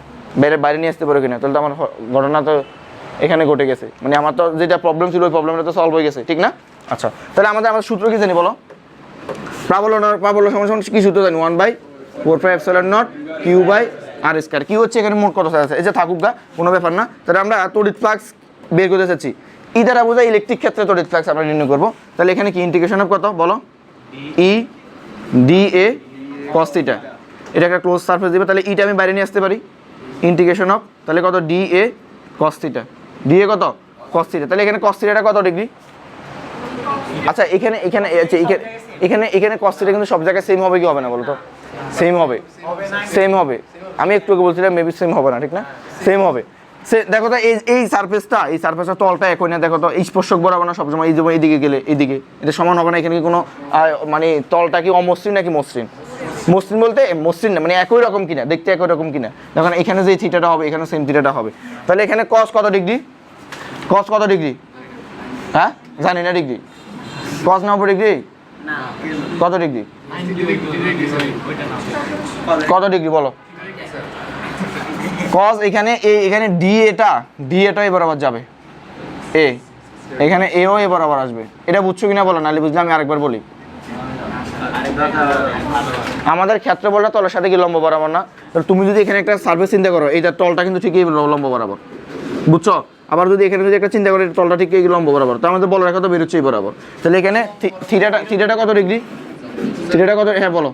বাইরে নিয়ে আসতে পারো কিনা, তাহলে তো আমার ঘটনা তো এখানে ঘটে গেছে, মানে আমার তো যেটা প্রবলেম ছিল ওই প্রবলেমটা তো সলভ হয়ে গেছে, ঠিক না? আচ্ছা, তাহলে আমাদের সূত্র কি জানি বলো? প্রাবল্য সমান কি সূত্র জানি? 1/4πε0 Q/r²। কি হচ্ছে এখানে মোট কত আছে, এই যে থাকুক গা, কোনো ব্যাপার না। তাহলে আমরা তড়িৎ ফ্লাক্স বের করতে চাচ্ছি, ই দ্বারা বোঝায় ইলেকট্রিক ক্ষেত্রে তড়িৎ ফ্লাক্স আমরা নির্ণয় করবো। তাহলে এখানে কি ইন্টিগ্রেশন অফ কত বলো? ই ডি এ cos θ, এটা একটা ক্লোজ সারফেস দিবে, তাহলে ইটা আমি বাইরে নিয়ে আসতে পারি, ইন্টিগ্রেশন অফ তাহলে কত D A cos θ, D A কত cos θ, তাহলে এখানে cos θ টা কত ডিগ্রি? আচ্ছা এখানে এখানে এখানে এখানে cos θ কিন্তু সব জায়গায় সেম হবে কি হবে না বলো তো? সেম হবে, সেম হবে। আমি একটু আগে বলছিলাম মেবি সেম হবে না, ঠিক না? সেম হবে। দেখো তো এই সারফেসটা তলটা একই না, দেখো তো এই স্পর্শক বরাবর না সবসময়, এই যে এইদিকে গেলে এইদিকে এটা সমান হবে না। এখানে কি কোনো মানে তলটা কি অমসৃণ নাকি মসৃণ? মসৃণ বলতে মসৃণ না, মানে একই রকম কিনা, দেখতে একই রকম কিনা। দেখো এখানে যে থিটাটা হবে এখানে সেম থিটাটা হবে, তাহলে এখানে cos কত ডিগ্রি? cos কত ডিগ্রি? হ্যাঁ জানি না ডিগ্রি। cos 90 degree? কত ডিগ্রি? কত ডিগ্রি বলো? cos এখানে এখানে ডি এটা এ বরাবর যাবে, এ এখানে এও এ বরাবর আসবে, এটা বুঝছো কিনা বলো, নাহলে বুঝলে আমি আরেকবার বলি। আমাদের ক্ষেত্রফলটা তলের সাথে কি লম্ব বরাবর না? তাহলে তুমি যদি এখানে একটা সারফেস চিন্তা করো, এইটা তলটা কিন্তু ঠিকই লম্ব বরাবর, বুঝছো? আবার যদি এখানে যদি একটা চিন্তা করো তলটা ঠিক লম্ব বরাবর, তো আমাদের বলো রেখা তো বেরোচ্ছে এই বরাবর, তাহলে এখানে থিটাটা কত ডিগ্রি? থিটাটা কত? হ্যাঁ বলো।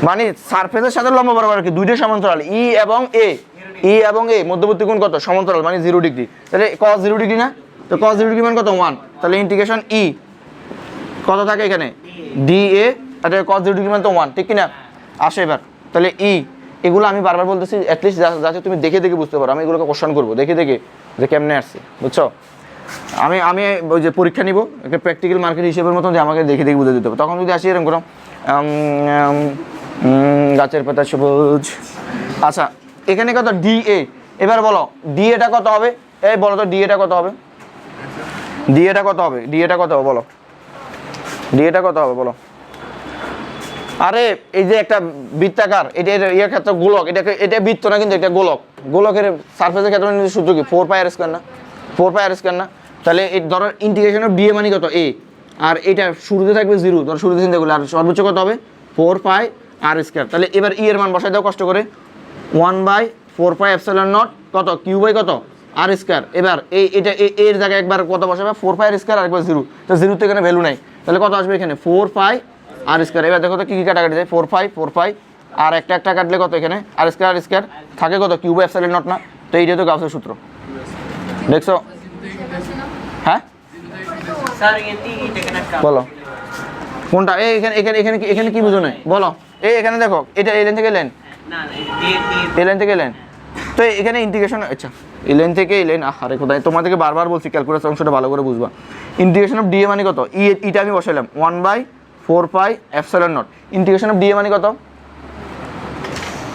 মানে সারফেসের সাথে লম্ব বরাবর কি দুইটা সমান্তরাল, ই এবং এ মধ্যবর্তী কোণ কত? সমান্তরাল, মানে 0 ডিগ্রি। তাহলে cos 0 ডিগ্রি না? তো cos 0 ডিগ্রি মানে কত? 1। তাহলে ইন্টিগ্রেশন ই কত থাকে এখানে? ডি এ, আর cos 0 ডিগ্রি মানে তো 1, ঠিক কিনা? আসে এবার তাহলে ই, এগুলো আমি বারবার বলতেছি অ্যাটলিস্ট যাতে তুমি দেখে বুঝতে পারো। আমি এগুলোকে কোশ্চেন করবো দেখে যে কেমনে আসছে, বুঝছো? আমি ওই যে পরীক্ষা নিব একটা প্র্যাকটিক্যাল মার্কেট হিসেবের মতন, যে আমাকে দেখে বুঝে দিতে হবে। তখন যদি আসি এরকম করো গাছের পাতা সবুজ। আচ্ছা এখানে কত? ডি এ। এবার বলো ডি এটা কত হবে? এই বলো তো ডি এটা কত হবে? ডি এটা কত হবে? ডি এটা কত হবে বলো? ডি এটা কত হবে বলো? আরে এই যে একটা বৃত্তাকার, এটা এর ক্ষেত্রে গোলক, এটা বৃত্ত না কিন্তু এটা গোলক, গোলকের সারফেসের ক্ষেত্রে সূত্র কি? 4πr² না? 4πr² না? তাহলে এই ধরো ইন্টিগ্রেশন অফ ডি এ মানে কত? এ, আর এটা শুরুতে থাকবে 0, ধরো শুরুতে চিন্তা করলে, আর সর্বোচ্চ কত হবে? 4πr²। তাহলে এবার ই এর মান বসাই দাও কষ্ট করে, 1/4πε0 কত? Q/ কত? r²। এবার এটা এর জায়গায় একবার কত বসাবে? 4πr² আর একবার 0, তো 0 তো এখানে ভ্যালু নাই, তাহলে কত আসবে এখানে? 4πr²। এবার দেখো তো কি কাটাকাটি যায়, 4π আর একটা কাটলে কত এখানে? r² থাকে কত? Q/ε0 না? তো এইটা তো গাউসের সূত্র, দেখছো? হ্যাঁ বলো কোনটা? এখানে কি বুঝো নাই বলো? এখানে দেখো, এটা এই লাইন থেকে লাইন, এই লাইন থেকে লাইন, তো এখানে ইন্টিগ্রেশন, আচ্ছা এই লাইন থেকে এই লাইন, আরে কোথায় তোমাদেরকে বারবার বলছি ক্যালকুলাস অংশটা ভালো করে বুঝবা। ইন্টিগ্রেশন অফ ডি এ মানে কত? ইটা আমি বসাইলাম 1/4πε0। ইন্টিগ্রেশন অফ ডি এ মানে কত?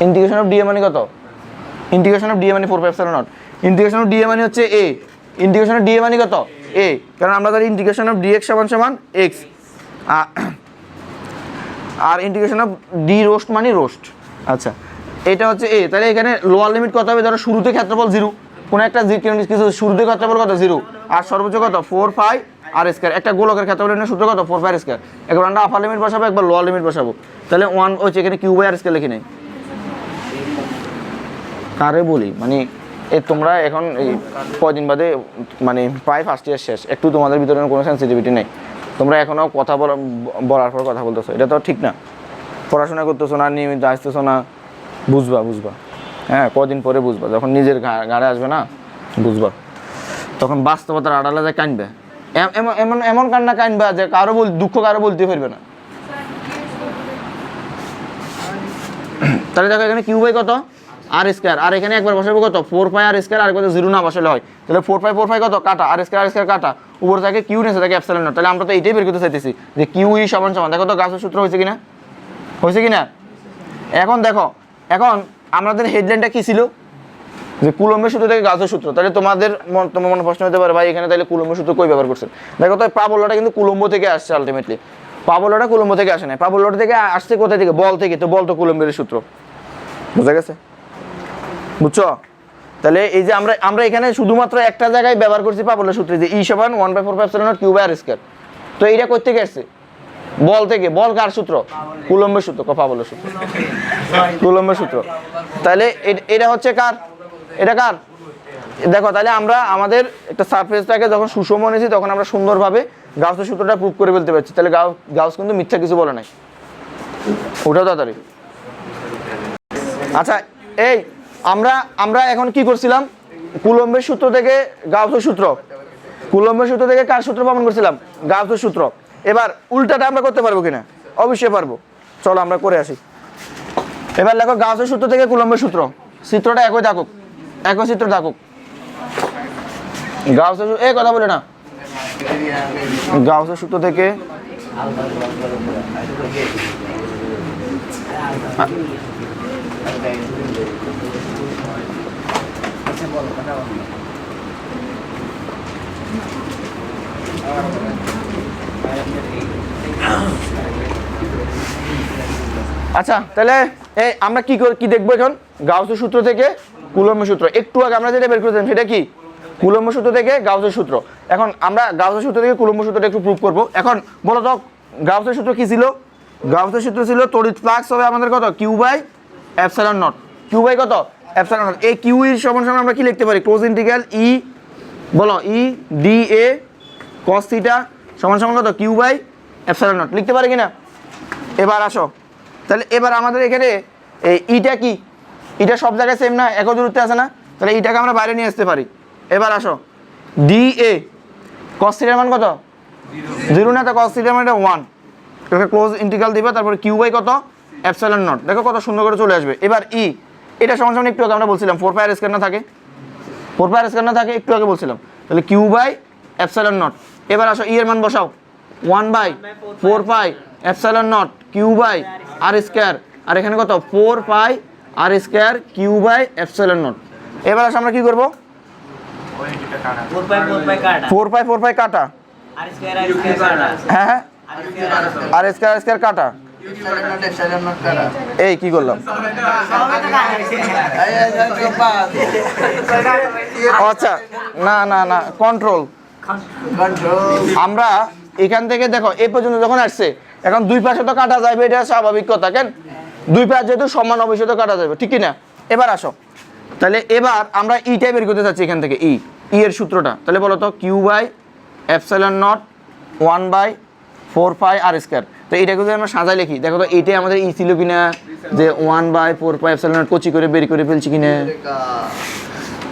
ইন্টিগ্রেশন অফ ডি এ মানে কত? ইন্টিগ্রেশন অফ ডি এ মানে 4πε0। ইন্টিগ্রেশন অফ ডি এ মানে হচ্ছে A, integration of d A মানে কত? এ, কারণ আমরা জানি ইন্টিগ্রেশন অফ ডিএক্স সমান এক্স, আর ইন্টিগ্রেশন অফ ডি রোস্ট মানে রোস্ট। আচ্ছা এটা হচ্ছে এ, তাহলে এখানে লোয়ার লিমিট কত হবে? ধরো শুরুতে ক্ষেত্রফল 0, কোনো একটা কিছু শুরুতে ক্ষেত্রফল কত? 0, আর সর্বোচ্চ কত? 4πr²। একটা গোলকের ক্ষেত্রফলের সূত্র কত? 4πr²। একবার আমরা আপার লিমিট বসাবো, একবার লোয়ার লিমিট বসাবো, তাহলে 1 হচ্ছে এখানে Q/r² লিখে নেই। কারে বলি মানে তোমরা এখন এই কয়দিন বাদে মানে প্রায় ফার্স্ট ইয়ার শেষ, একটু তোমাদের ভিতরে কোনো সেন্সিটিভিটি নেই, তোমরা এখনও কথা বলার পর কথা বলতেছো, এটা তো ঠিক না। পড়াশোনা করতেছো না, নিয়মিত আসতেছো না, বুঝবা হ্যাঁ, কদিন পরে বুঝবা, যখন নিজের ঘাড়ে আসবে না বুঝবা, তখন বাস্তবতার আড়ালে যায় কানবে। এমন এমন এমন কান্না কানবা যে কারো দুঃখ কারো বলতে পারবে না। তাহলে দেখো এখানে কিউ বাই কত আর স্কয়ার, আর এখানে একবার বসাবো কত 4 পাই আর স্কয়ার, আর কত 0 না বসালে হয়, তাহলে 4 পাই কত কাটা, আর স্কয়ার কাটা, উপরে থাকে কিউ নিচে থাকে এপসাইলন নট। তাহলে আমরা তো এইটাই বের করতে চাইতেছি যে কিউ ই সমান সমান, দেখো তো গাউসের সূত্র হয়েছে কিনা। এখন দেখো, এখন আমাদের হেডলাইনটা কি ছিল যে কুলম্বের সূত্র থেকে গাউসের সূত্র। তাহলে তোমার মনে প্রশ্ন হতে পারে ভাই এখানে তাহলে কুলম্বের সূত্র কই ব্যবহার করছেন। দেখো তো পাবলাটা কিন্তু কুলম্ব থেকে আসছে, আলটিমেটলি পাবলাটা কুলম্ব থেকে আসে না, পাবলাটা থেকে আসছে কোথায় থেকে, বল থেকে, তো বল তো কুলম্বের সূত্র, বুঝা গেছে, বুঝছো। তাহলে এই যে আমরা এখানে শুধুমাত্র একটা জায়গায় ব্যবহার করছি পাবলার সূত্রে, যে ই সমান 1/4 কিউ বাই আর স্কয়ার। তো এইটা কই থেকে আসছে, বল থেকে। বল কার সূত্র, কুলম্বের সূত্র, পাবলার সূত্র, কুলম্বের সূত্র। তাহলে এটা হচ্ছে কার, এটা কার, দেখো তাহলে আমরা আমাদের একটা সারফেসটাকে যখন সুষম নিয়েছি তখন আমরা সুন্দরভাবে গাউসের সূত্রটা প্রুভ করে ফেলতে পারছি। তাহলে গাউস কিন্তু মিথ্যা কিছু বলে নাই, ওটাও তাড়াতাড়ি। আচ্ছা এই আমরা এখন কি করছিলাম, কুলম্বের সূত্র থেকে গাউসের সূত্র, কুলম্বের সূত্র থেকে কার সূত্র প্রমাণ করছিলাম, গাউসের সূত্র। এবার উল্টাটা আমরা করতে পারবো কিনা, অবশ্যই পারবো, চলো আমরা করে আসি। এবার দেখো গাউসের সূত্র থেকে কুলম্বের সূত্র, চিত্রটা একই থাকুক, একই চিত্র থাকুক। গাউসের এই কথা বলে না, গাউসের সূত্র থেকে আচ্ছা তাহলে এই আমরা কি দেখবো এখন, গাউসের সূত্র থেকে কুলম্বের সূত্র। একটু আগে আমরা যেটা বের করেছিলাম সেটা কি, কুলম্ব সূত্র থেকে গাউসের সূত্র। এখন আমরা গাউসের সূত্র থেকে কুলম্ব সূত্রটা একটু প্রুভ করব। এখন বলো তো গাউসের সূত্র কি ছিল, গাউসের সূত্র ছিল তড়িৎ ফ্লাক্স হবে আমাদের কত, q by epsilon naught, q by কত এপসাইলন নট। এই কিউ এর সমান সমান আমরা কি লিখতে পারি, ক্লোজ ইন্টিগ্রাল ই, বলো E D A cos theta সমান সমান কত কিউ বাই এপসাইলন নট, লিখতে পারি কিনা। এবার আসো, তাহলে এবার আমাদের এখানে এই ইটা কি, ইটা সব জায়গায় সেম না, একই দূরত্বে আছে না, তাহলে ইটাকে আমরা বাইরে নিয়ে আসতে পারি। এবার আসো ডি এ কস থিটার মান কত 0 না, তো কস থিটার মান 1, এটাকে ক্লোজ ইন্টিগ্রাল দিবে, তারপরে কিউ বাই কত এপসাইলন নট, দেখো কত সুন্দর করে চলে আসবে। এবার ই এটা সমান সমান একটু আগে আমরা বলছিলাম 4 পাই আর স্কয়ার না থাকে, 4 পাই আর স্কয়ার না থাকে, একটু আগে বলছিলাম, তাহলে কিউ বাই এপসাইলন নট। এবার আসো ই এর মান বসাও 1/4 pi epsilon naught q by r square, আর এখানে কত 4 pi r square q by epsilon naught. এবার আসো আমরা কি করব, 4 পাই কাটা, হ্যাঁ আর স্কয়ার কাটা, এই কি করলাম, আচ্ছা না কন্ট্রোল। আমরা এখান থেকে দেখো এই পর্যন্ত যখন আসছে, এখন দুই পাশে তো কাটা যাবে, এটা স্বাভাবিক কথা, কেন দুই পাশ যেহেতু সমান অবশ্যই তো কাটা যাবে, ঠিক কি না। এবার আসো, তাহলে এবার আমরা ইটাই বের করতে চাচ্ছি এখান থেকে, ই এর সূত্রটা। তাহলে বলো তো q by epsilon naught 1/4 pi r square. তো এটাকে যদি আমরা সাজাই লিখি, দেখো তো এইটাই আমাদের ই ছিল কিনা, যে 1/4 পাই এপসাইলন নট কচি করে বের করে ফেলছি কিনা।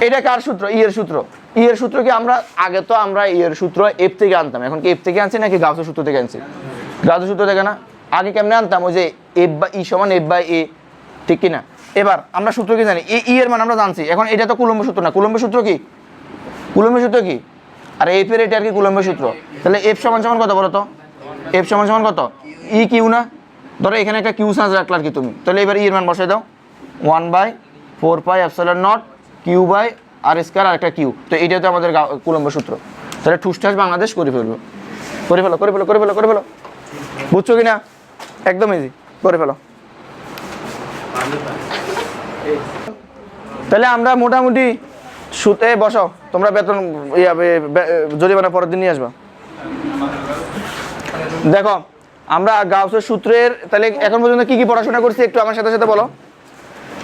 এটা কার সূত্র, ই এর সূত্র। ই এর সূত্র কি আমরা আগে তো আমরা ই এর সূত্র এফ থেকে আনতাম, এখন কি এফ থেকে আনছি নাকি গাউসের সূত্র থেকে আনছি, গাউসের সূত্র থেকে না। আগে কেমনে আনতাম, ওই যে এফ বা ই সমান এফ বাই এ, ঠিক কিনা। এবার আমরা সূত্র কি জানি, ই এর মান আমরা জানছি, এখন এটা তো কুলম্ব সূত্র না, কুলম্ব সূত্র কি, কুলম্ব সূত্র কি, আর এফ এর এটা আর কি কুলম্ব সূত্র। তাহলে এফ সমান সমান কত বলো তো, এফ সমান সমান কত, ই কিউ না, ধরো এখানে একটা কিউ সাজ রাখলা আর কি তুমি, তাহলে এবার ই এর মান বসাই দাও 1/4 pi epsilon naught q by r square আর একটা কিউ। তো এইটা তো আমাদের কুলম্ব সূত্র। তাহলে ঠুসঠাস বাংলাদেশ করে ফেলবো, করে ফেলো, বুঝছো কিনা, একদম ইজি, করে ফেলো। তাহলে আমরা মোটামুটি সুতে বসো, তোমরা বেতন জরিমানা পরের দিন নিয়ে আসবা। দেখো আমরা গাউসের সূত্রের তাহলে এখন পর্যন্ত কি পড়াশোনা করছি, একটু আমার সাথে সাথে বলো,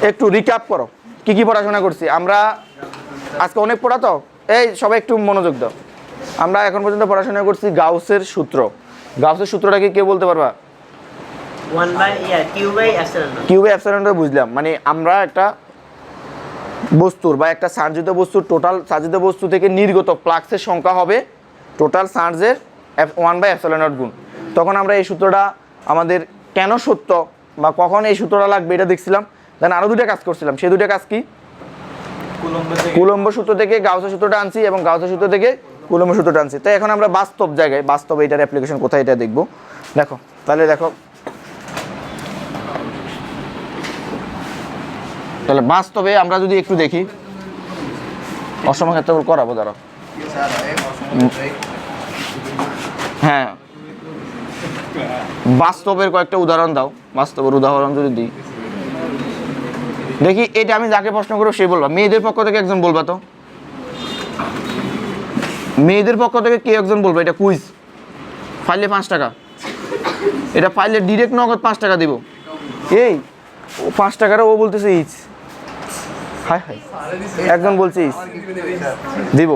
একটু রিক্যাপ করো কি পড়াশোনা করছি আমরা আজকে, অনেক পড়া তো, এই সবাই একটু মনোযোগ দাও। আমরা এখন পর্যন্ত পড়াশোনা করছি গাউসের সূত্র। গাউসের সূত্রটা কি কেউ বলতে পারবা, কিউ বাই এপসাইলন নট বুঝলাম, মানে আমরা একটা বস্তুর বা একটা সার্জিত বস্তুর টোটাল সার্জিত বস্তু থেকে নির্গত ফ্লাক্সের সংখ্যা হবে টোটাল চার্জের 1/ε0 গুণ। তখন আমরা এই সূত্রটা আমাদের কেন সত্য বা কখন এই সূত্রটা লাগবে এটা দেখছিলাম। দেন আরও দুটো কাজ করছিলাম, সেই দুটো কাজ কি, কুলম্ব সূত্র থেকে গাউসের সূত্রটা আনছি এবং গাউসের সূত্র থেকে কুলম্ব সূত্রটা আনছি। তো এখন আমরা বাস্তব জায়গায়, বাস্তবে এটার অ্যাপ্লিকেশন কোথায় এটা দেখব। দেখো তাহলে তাহলে বাস্তবে আমরা যদি একটু দেখি, অসম ক্ষেত্রফল করাবো দাঁড়াও। হ্যাঁ, বাস্তবের কয়েকটা উদাহরণ দাও, বাস্তবের উদাহরণ যদি দিই, দেখি এটা আমি যাকে প্রশ্ন করবো সে বলবা। মেয়েদের পক্ষ থেকে একজন বলবা তো, মেয়েদের পক্ষ থেকে কে একজন বলবো। এটা কুইজ, ফাইলে 5 টাকা, এটা ফাইলে ডিরেক্ট নগদ 5 টাকা দিব। এই ও 5 টাকাটা ও বলতেছে ইচ, হাই হাই, একজন বলছে ইচ দিব,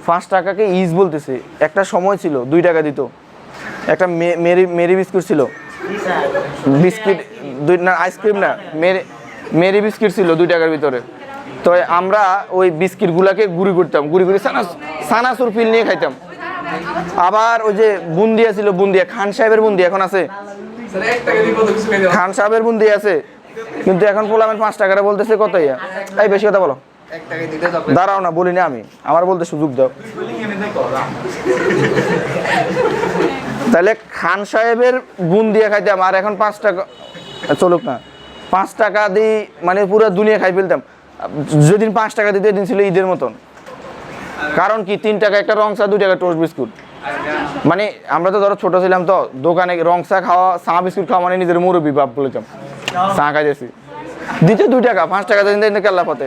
5 টাকাকে ইচ বলতেছে। একটা সময় ছিল 2 টাকা দিত, একটা মেরি বিস্কুট ছিল, বিস্কিট না আইসক্রিম না, মেরি বিস্কিট ছিল 2 টাকার ভিতরে। তো আমরা ওই বিস্কিটগুলোকে গুঁড়ি করতাম, গুঁড়ি করে সানাসুর ফিল নিয়ে খাইতাম। আবার ওই যে বুন্দিয়া ছিল, বুন্দিয়া খান সাহেবের বুন্দিয়া এখন আছে, খান সাহেবের বুন্দিয়া আছে, কিন্তু এখন পোলামেন 5 টাকাটা বলতেছে কত। এই বেশি কথা বলো, দাঁড়াও না, বলি না আমি, আমার বলতে সুযোগ দাও। তাহলে খান সাহেবের বুন্দিয়া খাইতাম, আর এখন 5 টাকা চলুক না, 5 টাকা দিই মানে পুরো দুনিয়া খাই ফেলতাম। যেদিন 5 টাকা দিতে এদিন ছিল ঈদের মতন। কারণ কি, 3 টাকা একটা রং চা, 2 টাকা টোস্ট বিস্কুট। মানে আমরা তো ধরো ছোট ছিলাম, তো দোকানে রং চা খাওয়া, চা বিস্কুট খাওয়া মানে নিজের মুরব্বী বাপ বলেতাম, চা খাইতেছি। দিতে 2 টাকা, 5 টাকা দিন কেল্লা পথে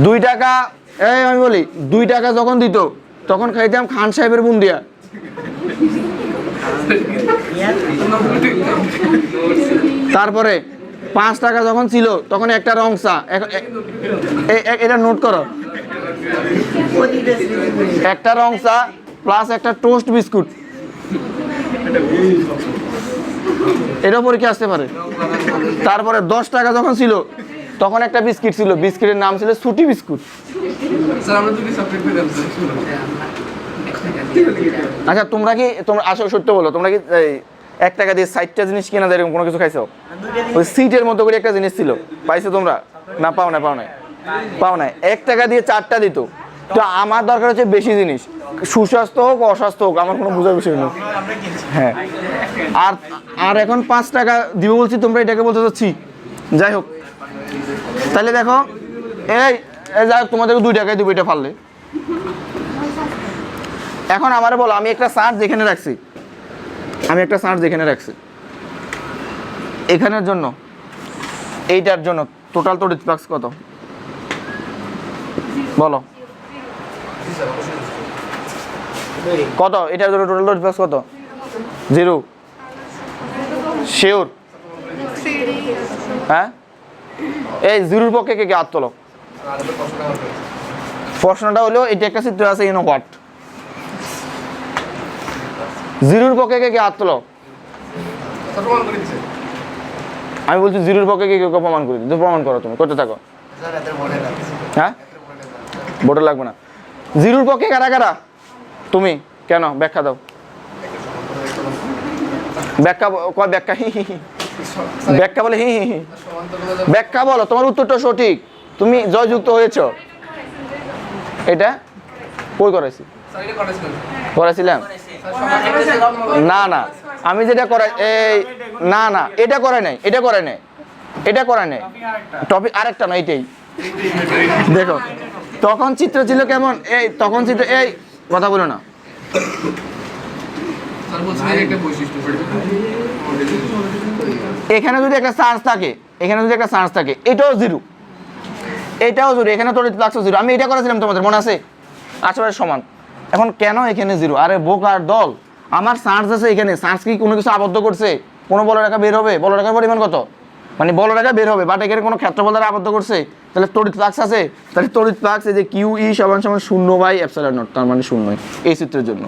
2 টাকা। এই আমি বলি 2 টাকা যখন দিত তখন খাইতাম খান সাহেবের বুন্দিয়া। তারপরে 5 টাকা যখন ছিল তখন একটা রং চা, এটা নোট করো, একটা রং চা প্লাস একটা টোস্ট বিস্কুট, এটা পরীক্ষা আসতে পারে। তারপরে 10 টাকা যখন ছিল তখন একটা বিস্কিট ছিল, বিস্কিটের নাম ছিল সুটি বিস্কুট। আচ্ছা তোমরা আসো সত্য বলো, তোমরা কি 1 টাকা দিয়ে 60টা জিনিস কেনা যায় এরকম কোনো কিছু খাইছো? ওই সিটের মতো করে একটা জিনিস ছিল, পাইছো তোমরা? না পাও না 1 টাকা দিয়ে 4টা দিত। তো আমার দরকার হচ্ছে বেশি জিনিস, সুস্বাস্থ্য হোক অস্বাস্থ্য হোক, আমার কোনো বোঝার বিষয় নেই। হ্যাঁ, আর এখন 5 টাকা দিব বলছি, তোমরা এটাকে বলতে চাচ্ছি। যাই হোক, তাহলে দেখো এই যাই হোক, তোমাদেরকে 2 টাকায় দিব এটা পারলে। এখন আমারে বলো, আমি একটা চার্জ যেখানে রাখছি, এখানের জন্য, এইটার জন্য টোটাল তড়িৎ ফ্লাক্স কত বলো? কত? এটার জন্য টোটাল তড়িৎ ফ্লাক্স কত? 0? শিওর? হ্যাঁ, এই 0-র পক্ষে কে হাত তোলো। প্রশ্নটা হলো, এটা একটা চিত্র আছে, ইউনো হোয়াট। 0-র পক্ষে কে হাত তোলো। আমি বলছি 0-র পক্ষে কে প্রমাণ করে দিই, প্রমাণ করো, তুমি করতে থাকো। হ্যাঁ, বোর্ডে লাগবে না। 0-র পক্ষে কারা কারা? তুমি কেন? ব্যাখ্যা দাও, ব্যাখ্যা ব্যাখ্যা বলে ব্যাখ্যা বলো, তোমার উত্তরটা সঠিক, তুমি জয়যুক্ত হয়েছ। এটা কই করেছিলাম? না আমি যেটা করাই, এই না এটা করে নাই টপিক আরেকটা না, এইটাই দেখো। তখন চিত্র ছিল কেমন, তখন চিত্র, এই কথা বলো না। এখানে যদি একটা চার্জ থাকে, এটাও 0, এখানে তড়িৎ ফ্লাক্স 0। আমি এটা করেছিলাম, তোমাদের মনে আছে? আশেপাশে সমান। এখন কেন এখানে 0? আরে বোকার দল, আমার চার্জ আছে এখানে, চার্জ কি কোনো কিছু আবদ্ধ করছে? কোনো বলরেখা বের হবে? বলরেখার পরিমাণ কত? মানে বলরেখা বের হবে, বাট এখানে কোনো ক্ষেত্রফল দ্বারা আবদ্ধ করছে, তাহলে তড়িৎ ফ্লাক্স আছে। তাহলে তড়িৎ ফ্লাক্স এই যে QE = 0/ε0, তার মানে 0। এই সূত্রের জন্য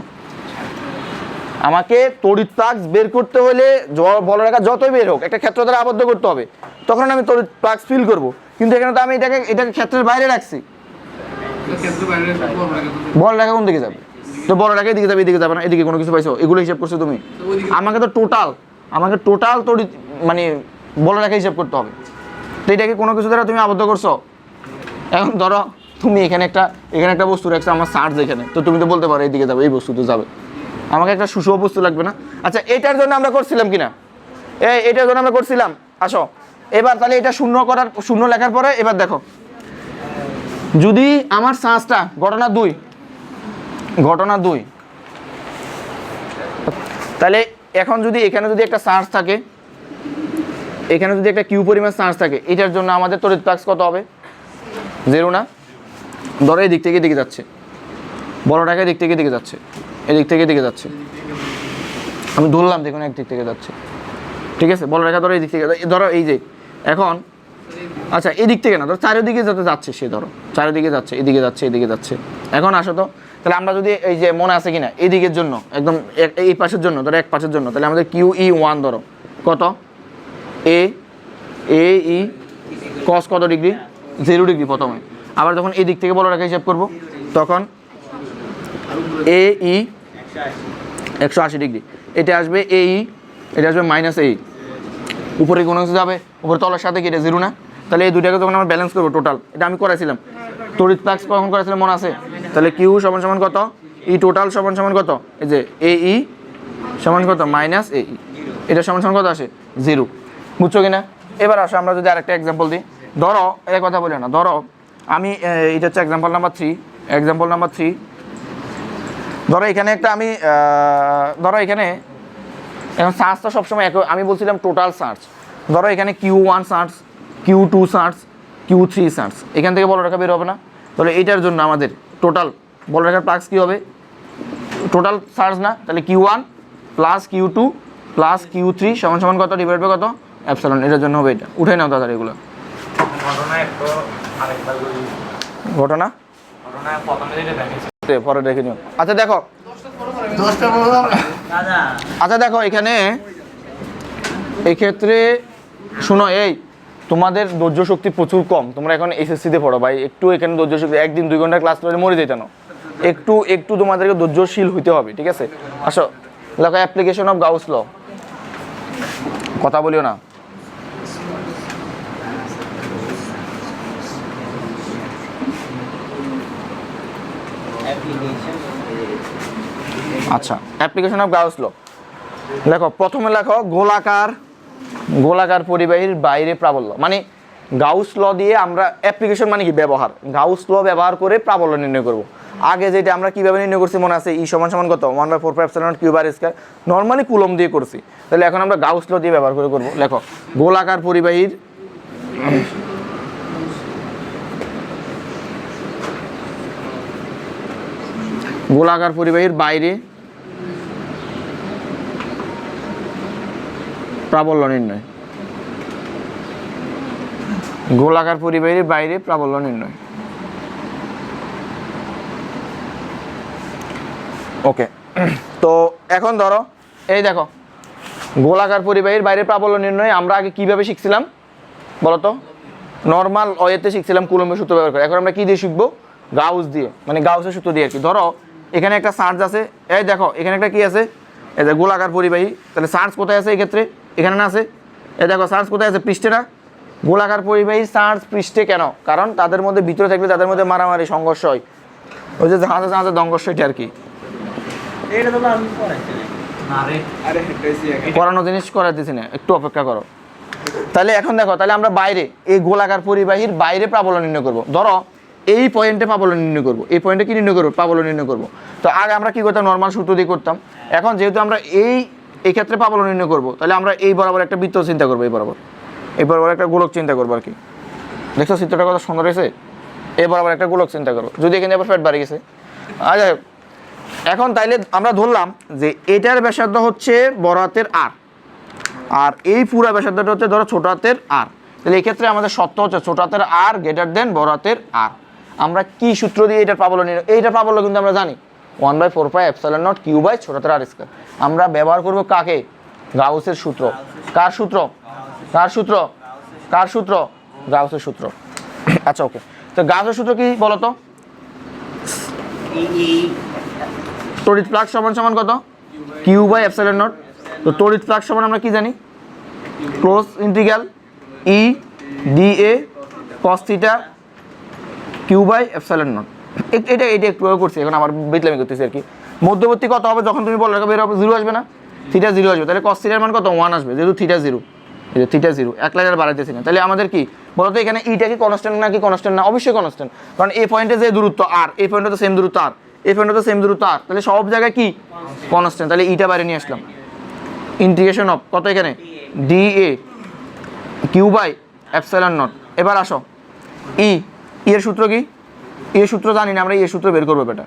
আমাকে তড়িৎ ফ্লাক্স বের করতে হলে বলরেখা যতই বের হোক একটা ক্ষেত্র দ্বারা আবদ্ধ করতে হবে, তখন আমি তড়িৎ ফ্লাক্স ফিল করব। কিন্তু এখানে তো আমি এটাকে ক্ষেত্রের বাইরে রাখছি, বলরেখা কোন দিকে যাবে? তো বড় রেখা এদিকে যাবে, এদিকে যাবে না, এদিকে কোনো কিছু পাইছো, এগুলো হিসাব করছো তুমি। আমাকে টোটাল তড়িৎ মানে বড় রেখা হিসাব করতে হবে। তো এটাকে কোনো কিছু দ্বারা তুমি আবদ্ধ করছো। এখন ধরো তুমি এখানে একটা বস্তু রাখছো, আমার চার্জ এখানে, তো তুমি তো বলতে পারো এইদিকে যাবে, এই বস্তুতে যাবে, আমাকে একটা সুষম বস্তু লাগবে না। আচ্ছা, এটার জন্য আমরা করছিলাম কিনা, এটার জন্য আমরা করছিলাম। আসো এবার তাহলে এটা শূন্য লেখার পরে এবার দেখো, যদি আমার চার্জটা ঘটনা দুই, তাহলে এখন যদি এখানে যদি একটা চার্জ থাকে, এখানে যদি একটা কিউ পরিমাণ চার্জ থাকে, এটার জন্য আমাদের তড়িৎ ফ্লাক্স কত হবে? 0 না? ধরো এই দিক থেকে এদিকে যাচ্ছে, বড় টাকা দিক থেকে এদিকে যাচ্ছে, এদিক থেকে এদিকে যাচ্ছে, আমি ধরলাম দেখুন একদিক থেকে যাচ্ছে, ঠিক আছে? বড় রেখা ধরো এই দিক থেকে, ধরো এই যে এখন, আচ্ছা এদিক থেকে না, ধরো চারিদিকে যাচ্ছে সে, ধরো চারিদিকে যাচ্ছে, এদিকে যাচ্ছে। এখন আসো তো, তাহলে আমরা যদি এই যে মনে আছে কিনা এদিকের জন্য একদম এই পাশের জন্য, ধরো এক পাশের জন্য, তাহলে আমাদের QE1 ধরো কত, এ ই কস কত ডিগ্রি, 0 ডিগ্রি প্রথমে। আবার যখন এই দিক থেকে বড় রেখা হিসাব করব, তখন এ ই 180 ডিগ্রি, এটা আসবে এটা আসবে -AE, উপরে কোনো কিছু যাবে, উপরে তলার সাথে কি এটা 0 না? তাহলে এই দুটাকে যখন আমরা ব্যালেন্স করবো টোটাল, এটা আমি করেছিলাম, তড়িৎ ফ্লাক্স কখন করেছিলাম মনে আছে? তাহলে কিউ সমান কত, ই টোটাল সমান কত, এই যে AE সমান কত -AE, এটা সমান কত আসে? 0। বুঝছো কিনা? এবার আসো আমরা যদি আরেকটা এক্সাম্পল দিই। ধরো এই কথা বলি না, ধরো আমি এটা হচ্ছে এক্সাম্পল নাম্বার 3। ধরো এখানে একটা আমি ধরো এখানে এখন চার্জটা সবসময় আমি বলছিলাম টোটাল চার্জ। ধরো এখানে Q1 charge, Q2 charge, Q3 charge, এখান থেকে বড় রেখা বের হবে না? তাহলে এইটার জন্য আমাদের টোটাল বড় রেখার ফ্লাক্স কী হবে? টোটাল চার্জ না, তাহলে Q1 plus Q2 plus Q3 সমান কত ডিভাইড বাই কত, এপসিলন। এটার জন্য হবে এটা। উঠে নাও তাড়াতাড়ি এগুলো ঘটনা পরে দেখে নিও। আচ্ছা দেখো এখানে এই ক্ষেত্রে শোনো, এই তোমাদের ধৈর্য শক্তি প্রচুর কম, তোমরা এখন এসএসসিতে পড়ো ভাই, একটু এখানে ধৈর্য শক্তি, একদিন 2 ঘন্টা ক্লাস করে মরে যেতে না, একটু তোমাদেরকে ধৈর্যশীল হইতে হবে, ঠিক আছে? আসো দেখো অ্যাপ্লিকেশন অফ গাউস ল, কথা বলিও না। আচ্ছা, অ্যাপ্লিকেশন অফ গাউস ল লেখো। প্রথমে লেখো গোলাকার পরিবাহীর বাইরে প্রাবল্য। মানে গাউস ল দিয়ে আমরা অ্যাপ্লিকেশন মানে কি ব্যবহার, গাউস ল ব্যবহার করে প্রাবল্য নির্ণয় করব। আগে যেটা আমরা কিভাবে নির্ণয় করছি মনে আছে, ই সমান কত 1/4πε0 নর্মালি কুলম দিয়ে করছি। তাহলে এখন আমরা গাউস ল দিয়ে ব্যবহার করে করব। লেখো গোলাকার পরিবাহীর বাইরে প্রাবল্য নির্ণয়। গোলাকার পরিবাহীর বাইরে প্রাবল্য নির্ণয়। ওকে, তো এখন ধরো এই দেখো গোলাকার পরিবাহীর বাইরে প্রাবল্য নির্ণয় আমরা আগে কিভাবে শিখছিলাম বলতো? নর্মাল ওয়েতে শিখছিলাম কুলম্বের সূত্র ব্যবহার করে। এখন আমরা কি দিয়ে শিখবো? গাউস দিয়ে, মানে গাউসের সূত্র দিয়ে আর কি। ধরো এখানে একটা চার্জ আছে, এই দেখো এখানে একটা কি আছে, এই যে গোলাকার পরিবাহী, তাহলে চার্জ কোথায় আছে এই ক্ষেত্রে? এখানে না আছে? এই দেখো চার্জ কোথায় আছে? পৃষ্ঠে না? গোলাকার পরিবাহী চার্জ পৃষ্ঠে কেন? কারণ তাদের মধ্যে ভিতরে থাকলে তাদের মধ্যে মারামারি সংঘর্ষ হয়, ওই যে জাহাজে দংঘর্ষ, এটা আর কি। করানো জিনিস করাতেছি না, একটু অপেক্ষা করো। তাহলে এখন দেখো, তাহলে আমরা বাইরে এই গোলাকার পরিবাহীর বাইরে প্রাবল্য নির্ণয় করবো। ধরো এই পয়েন্টে প্রাবল্য নির্ণয় করবো, এই পয়েন্টে কি নির্ণয় করবো? প্রাবল্য নির্ণয় করবো। তো আগে আমরা কি করতাম? নর্মাল সূত্র দিয়ে করতাম। এখন যেহেতু আমরা এই ক্ষেত্রে প্রাবল্য নির্ণয় করবো, তাহলে আমরা এই বরাবর একটা বৃত্ত চিন্তা করবো, এই বরাবর একটা গোলক চিন্তা করবো আর কি। দেখছো চিত্রটা কত সুন্দর হয়েছে? এই বরাবর একটা গোলক চিন্তা করবো, যদি এখানে আবার ফ্যাট বাড়ি গেছে। আচ্ছা এখন তাইলে আমরা ধরলাম যে এটার ব্যাসার্ধ হচ্ছে বড় হাতের আর এই পুরো ব্যাসার্ধটা হচ্ছে ধরো ছোট হাতের আর। তাহলে এই ক্ষেত্রে আমাদের শর্ত হচ্ছে ছোট হাতের আর গ্রেটার দেন বড় হাতের আর। আমরা কি সূত্র দিয়ে এটার প্রাবল্য নির্ণয়? এইটার প্রাবল্য কিন্তু আমরা জানি 1/4πε0 q/ ছোট হাতের আর স্কয়ার। আমরা ব্যবহার করব কাকে? গাউসের সূত্র। কার সূত্র? গাউসের সূত্র। আচ্ছা ওকে, তো গাউসের সূত্র কি বলতো? তড়িৎ ফ্লাক্স সমান সমান কত? Q by epsilon naught. তো তড়িৎ ফ্লাক্স সমান আমরা কি জানি? Close integral E D A cos theta q by epsilon naught. এটা একটু করছি, এখন আমার বেতলামি করতেছি আর কি। মধ্যবর্তী কত হবে যখন তুমি বলো বের হবে? 0 আসবে না, থিটা 0 আসবে, তাহলে কস থিটার মান কত? 1 আসবে, যেহেতু থিটা 0, এই যে থিটা 0, এক লাইন আর বাড়াইতেছি না। তাহলে আমাদের কি বলতো এখানে ইটা কি কনস্ট্যান্ট নাকি কনস্ট্যান্ট না? অবশ্যই কনস্ট্যান্ট, কারণ এই পয়েন্টে যে দূরত্ব আর এই পয়েন্টে তো সেম দূরত্ব আর এই পয়েন্টে তো সেম দূরত্ব আর, তাহলে সব জায়গায় কি কনস্ট্যান্ট। তাহলে ইটা বাইরে নিয়ে আসলাম, ইন্টিগ্রেশন অফ কত এখানে? D A q by epsilon naught. এবার আসো ই এর সূত্র কি? এর সূত্র জানি না আমরা, এর সূত্র বের করবো বেটা,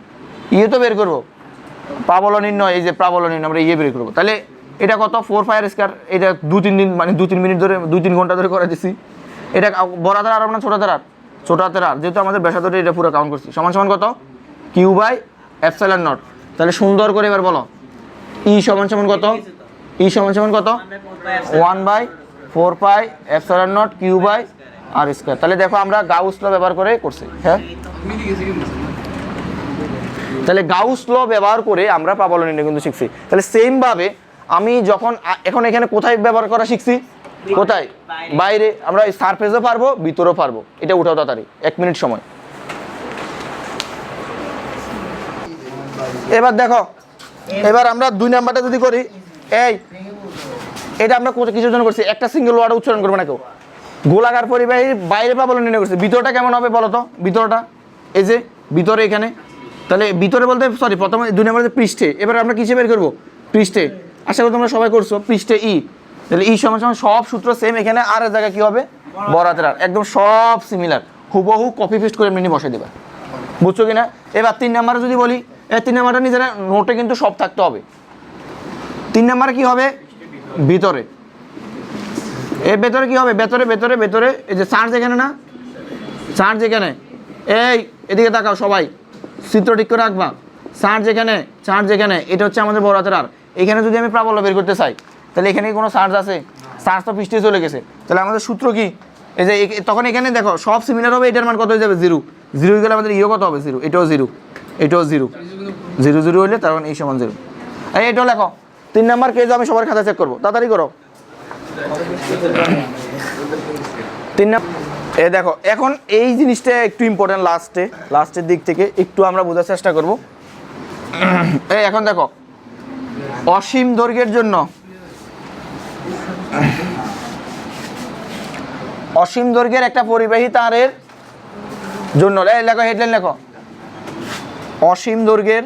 ইয়ে তো বের করবো, প্রাবল্য নির্ণয়, এই যে প্রাবল্য নির্ণয় আমরা ইয়ে বের করবো। তাহলে এটা কত? 4πr²। এটা 2-3 দিন মানে 2-3 মিনিট ধরে 2-3 ঘন্টা ধরে করে দিছি। এটা বড় হাতের আর না ছোট হাতের আর? ছোট হাতের আর, যেহেতু আমাদের ব্যাসার্ধটা এটা পুরো কাউন্ট করছি। সমান সমান কত? Q by epsilon naught. তাহলে সুন্দর করে এবার বলো ই সমান সমান কত? ই সমান সমান কত? 1/4π epsilon naught q by r square. তাহলে দেখো আমরা গাউস ল ব্যবহার করে করছি। হ্যাঁ, তাহলে গাউস ল ব্যবহার করে আমরা প্রাবল্য নির্ণয় কিন্তু শিখছি। তাহলে সেম ভাবে আমি যখন এখন এখানে কোথায় ব্যবহার করা শিখছি? কোথায়? বাইরে। আমরা সারফেসও পারবো, ভিতরেও পারবো। এটা উঠাও তাড়াতাড়ি, 1 মিনিট সময়। এবার দেখো, এবার আমরা 2 নাম্বারটা যদি করি, এই এটা আমরা কিছুর জন্য করছি? একটা সিঙ্গেল ওয়ার্ড উচ্চারণ করবো না কেউ। গোলাকার পরিবাহীর বাইরে প্রাবল্য নির্ণয় করছি। ভিতরটা কেমন হবে বলো তো? ভিতরটা এই যে ভিতরে এখানে, তাহলে ভিতরে বলতে সরি প্রথমে 2 নম্বরে পৃষ্ঠে। এবার আমরা কিসে বের করবো? পৃষ্ঠে। আশা করি তোমরা সবাই করছো। পৃষ্ঠে ই, তাহলে ই সমান সমান সব সূত্র সেম। এখানে আর এর জায়গায় কি হবে? বড় হাতের আর, একদম সব সিমিলার, হুবহু কপি পেস্ট করে এমনি বসে দেবা। বুঝছো কিনা? এবার 3 নাম্বারে যদি বলি, এই 3 নাম্বারটা নিজেরা নোটে কিন্তু সব থাকতে হবে। 3 নাম্বারে কি হবে? ভিতরে। এর ভেতরে কি হবে? ভেতরে ভেতরে ভেতরে এই যে চার্জ এখানে না, চার্জ এখানে, এই এদিকে তাকাও সবাই, চিত্র ঠিক করে রাখবা। চার্জ এখানে, চার্জ এখানে, এটা হচ্ছে আমাদের বড় হাতের আর। এখানে যদি আমি প্রাবল্য বের করতে চাই, তাহলে এখানে কোনো চার্জ আছে? চার্জ তো পৃষ্ঠে চলে গেছে। তাহলে আমাদের সূত্র কি? এই যে তখন এখানে দেখো সব সিমিলার হবে। এটার মান কত হয়ে যাবে? 0। 0 হয়ে গেলে আমাদের ইয়ে কত হবে? 0। এটাও 0, এটাও 0, 0 0 হলে তার মানে এই সমান 0। এই এটাও লেখো। 3 নাম্বার কেজ আমি সবার খাতা চেক করবো, তাড়াতাড়ি করো। 3 নাম্বার এ দেখো, এখন এই জিনিসটা একটু ইম্পর্টেন্ট, লাস্টের দিক থেকে একটু আমরা বোঝার চেষ্টা করব। এই এখন দেখো, অসীম দৈর্ঘ্যের জন্য, অসীম দৈর্ঘ্যের একটা পরিবাহী তারের জন্য, লেখো হেডলাইন লেখো, অসীম দৈর্ঘ্যের,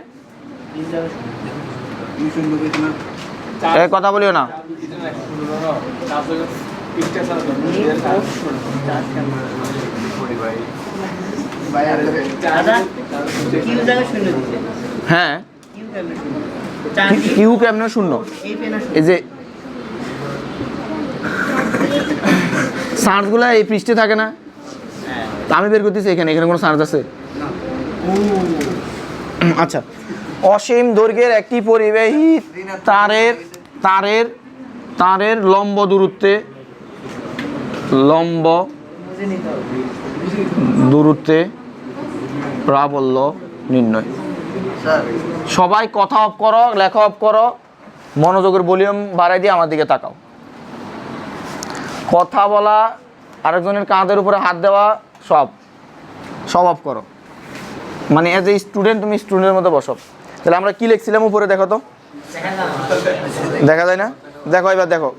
কথা বলিও না, হ্যাঁ কিউ কেমন শূন্য? এই যে চার্জগুলো এই পৃষ্ঠে থাকে না, আমি বের করতেছি এখানে, এখানে কোনো চার্জ আছে? আচ্ছা, অসীম দৈর্ঘ্যের একটি পরিবাহী তারের তারের তারের লম্ব দূরত্বে প্রাবল্য নির্ণয়। সবাই কথা অফ করো, লেখা অফ করো, মনোযোগের ভলিউম বাড়াই দিয়ে আমার দিকে তাকাও। কথা বলা, আরেকজনের কাঁধের উপরে হাত দেওয়া, সব অফ করো। মানে এজ এ স্টুডেন্ট তুমি স্টুডেন্টের মতো বসো। তাহলে আমরা কি লিখছিলাম উপরে দেখো তো, দেখা যায় না? দেখো এবার দেখো,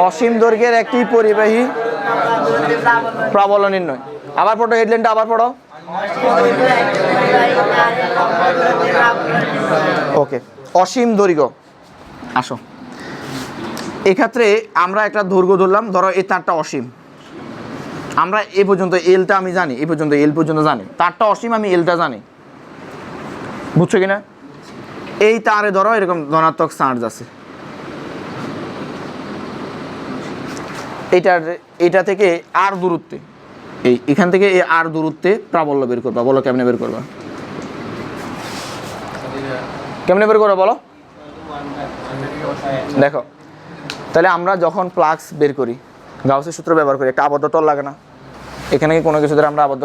অসীম দৈর্ঘ্যের একটি পরিবাহী প্রাবল্য নির্ণয়। আবার পড়ো হেডলাইনটা, আবার পড়ো। ওকে, অসীম দৈর্ঘ্য। আসো, এক্ষেত্রে আমরা একটা দৈর্ঘ্য ধরলাম, ধরো এই তারটা অসীম, আমরা এ পর্যন্ত এলটা আমি জানি, এ পর্যন্ত এল পর্যন্ত জানি, তারটা অসীম, আমি এলটা জানি। বুঝছো কিনা? এই তারে ধরো এরকম ধনাত্মক চার্জ আছে, এটা থেকে আর দূরত্বে, এখান থেকে এই আর দূরত্বে প্রাবল্য বের করবা। বলো কেমনে বের করবা? কেমনে বের করবা বলো? দেখো, তাহলে আমরা যখন ফ্লাক্স বের করি, গাউসের সূত্র ব্যবহার করি, একটা আবদ্ধ তল লাগে না? এখানে কি কোনো কিছু ধরে আমরা আবদ্ধ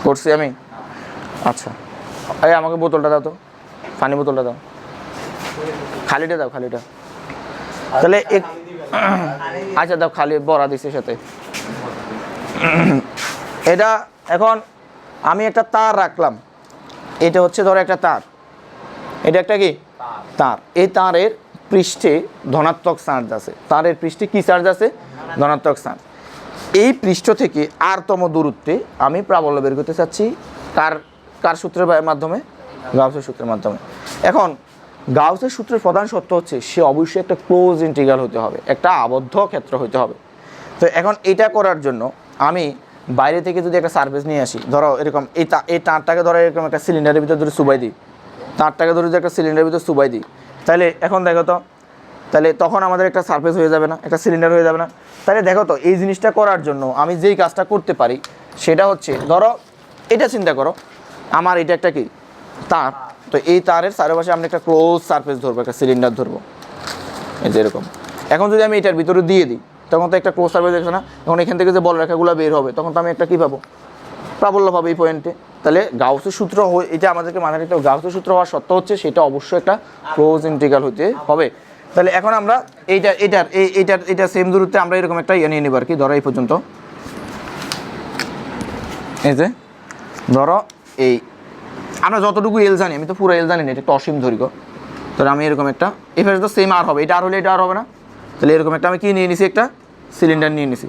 করছি আমি? আচ্ছা, এই আমাকে বোতলটা দাও তো, পানি বোতলটা দাও, খালিটা দাও, খালিটা। তাহলে আচ্ছা দাও, খালি বড়া দিছে সাথে। এটা এখন আমি একটা তার রাখলাম, এটা হচ্ছে ধরো একটা তার, এটা একটা কি তার। এই তারের পৃষ্ঠে ধনাত্মক চার্জ আছে, তারের পৃষ্ঠে কি চার্জ আছে? ধনাত্মক চার্জ। এই পৃষ্ঠ থেকে আরতম দূরত্বে আমি প্রাবল্য বের করতে চাচ্ছি, কার সূত্রের মাধ্যমে? গাউসের সূত্রের মাধ্যমে। এখন গাউসের সূত্রের প্রধান সত্য হচ্ছে সে অবশ্যই একটা ক্লোজ ইন্টিগ্রাল হতে হবে, একটা আবদ্ধ ক্ষেত্র হতে হবে। তো এখন এটা করার জন্য আমি বাইরে থেকে যদি একটা সারফেস নিয়ে আসি, ধরো এরকম এই তারটাকে ধরো এরকম একটা সিলিন্ডারের ভিতরে ধরে সুবাই দিই, তারটাকে ধরে যদি একটা সিলিন্ডারের ভিতরে সুবাই দিই, তাহলে এখন দেখো তো, তাহলে তখন আমাদের একটা সারফেস হয়ে যাবে না, একটা সিলিন্ডার হয়ে যাবে না? তাহলে দেখো তো, এই জিনিসটা করার জন্য আমি যেই কাজটা করতে পারি সেটা হচ্ছে, ধরো এটা চিন্তা করো, আমার এটা একটা কি তার, তো এই তারের চারপাশে আমি একটা ক্লোজ সারফেস ধরবো, একটা সিলিন্ডার ধরবো, এই যে এরকম। এখন যদি আমি এটার ভিতরে দিয়ে দিই, তখন তো একটা ক্লোজ সারফেস দেখছো না, এখন এখান থেকে যে বলরেখাগুলো বের হবে, তখন তো আমি একটা কী পাবো? প্রাবল্য পাবো এই পয়েন্টে। তাহলে গাউসের সূত্র এটা আমাদেরকে মাথায় রাখতে হবে, গাউসের সূত্র হওয়ার সত্ত্বেও হচ্ছে সেটা অবশ্যই একটা ক্লোজ ইন্টিগ্রাল হতে হবে। তাহলে এখন আমরা এইটা সেম দূরত্বে আমরা এরকম একটা ইয়ে নিয়ে নেব আর কি, ধরো এই পর্যন্ত, এই যে ধরো এই আমরা যতটুকু এল জানি, আমি তো পুরো এল জানি না, এটা একটা অসীম দৈর্ঘ্য। তাহলে আমি এরকম একটা, এফেস তো সেম আর হবে, এটা আর হলে এটা আর হবে না। তাহলে এরকম একটা আমি কী নিয়ে নিছি? একটা সিলিন্ডার নিয়ে নিছি।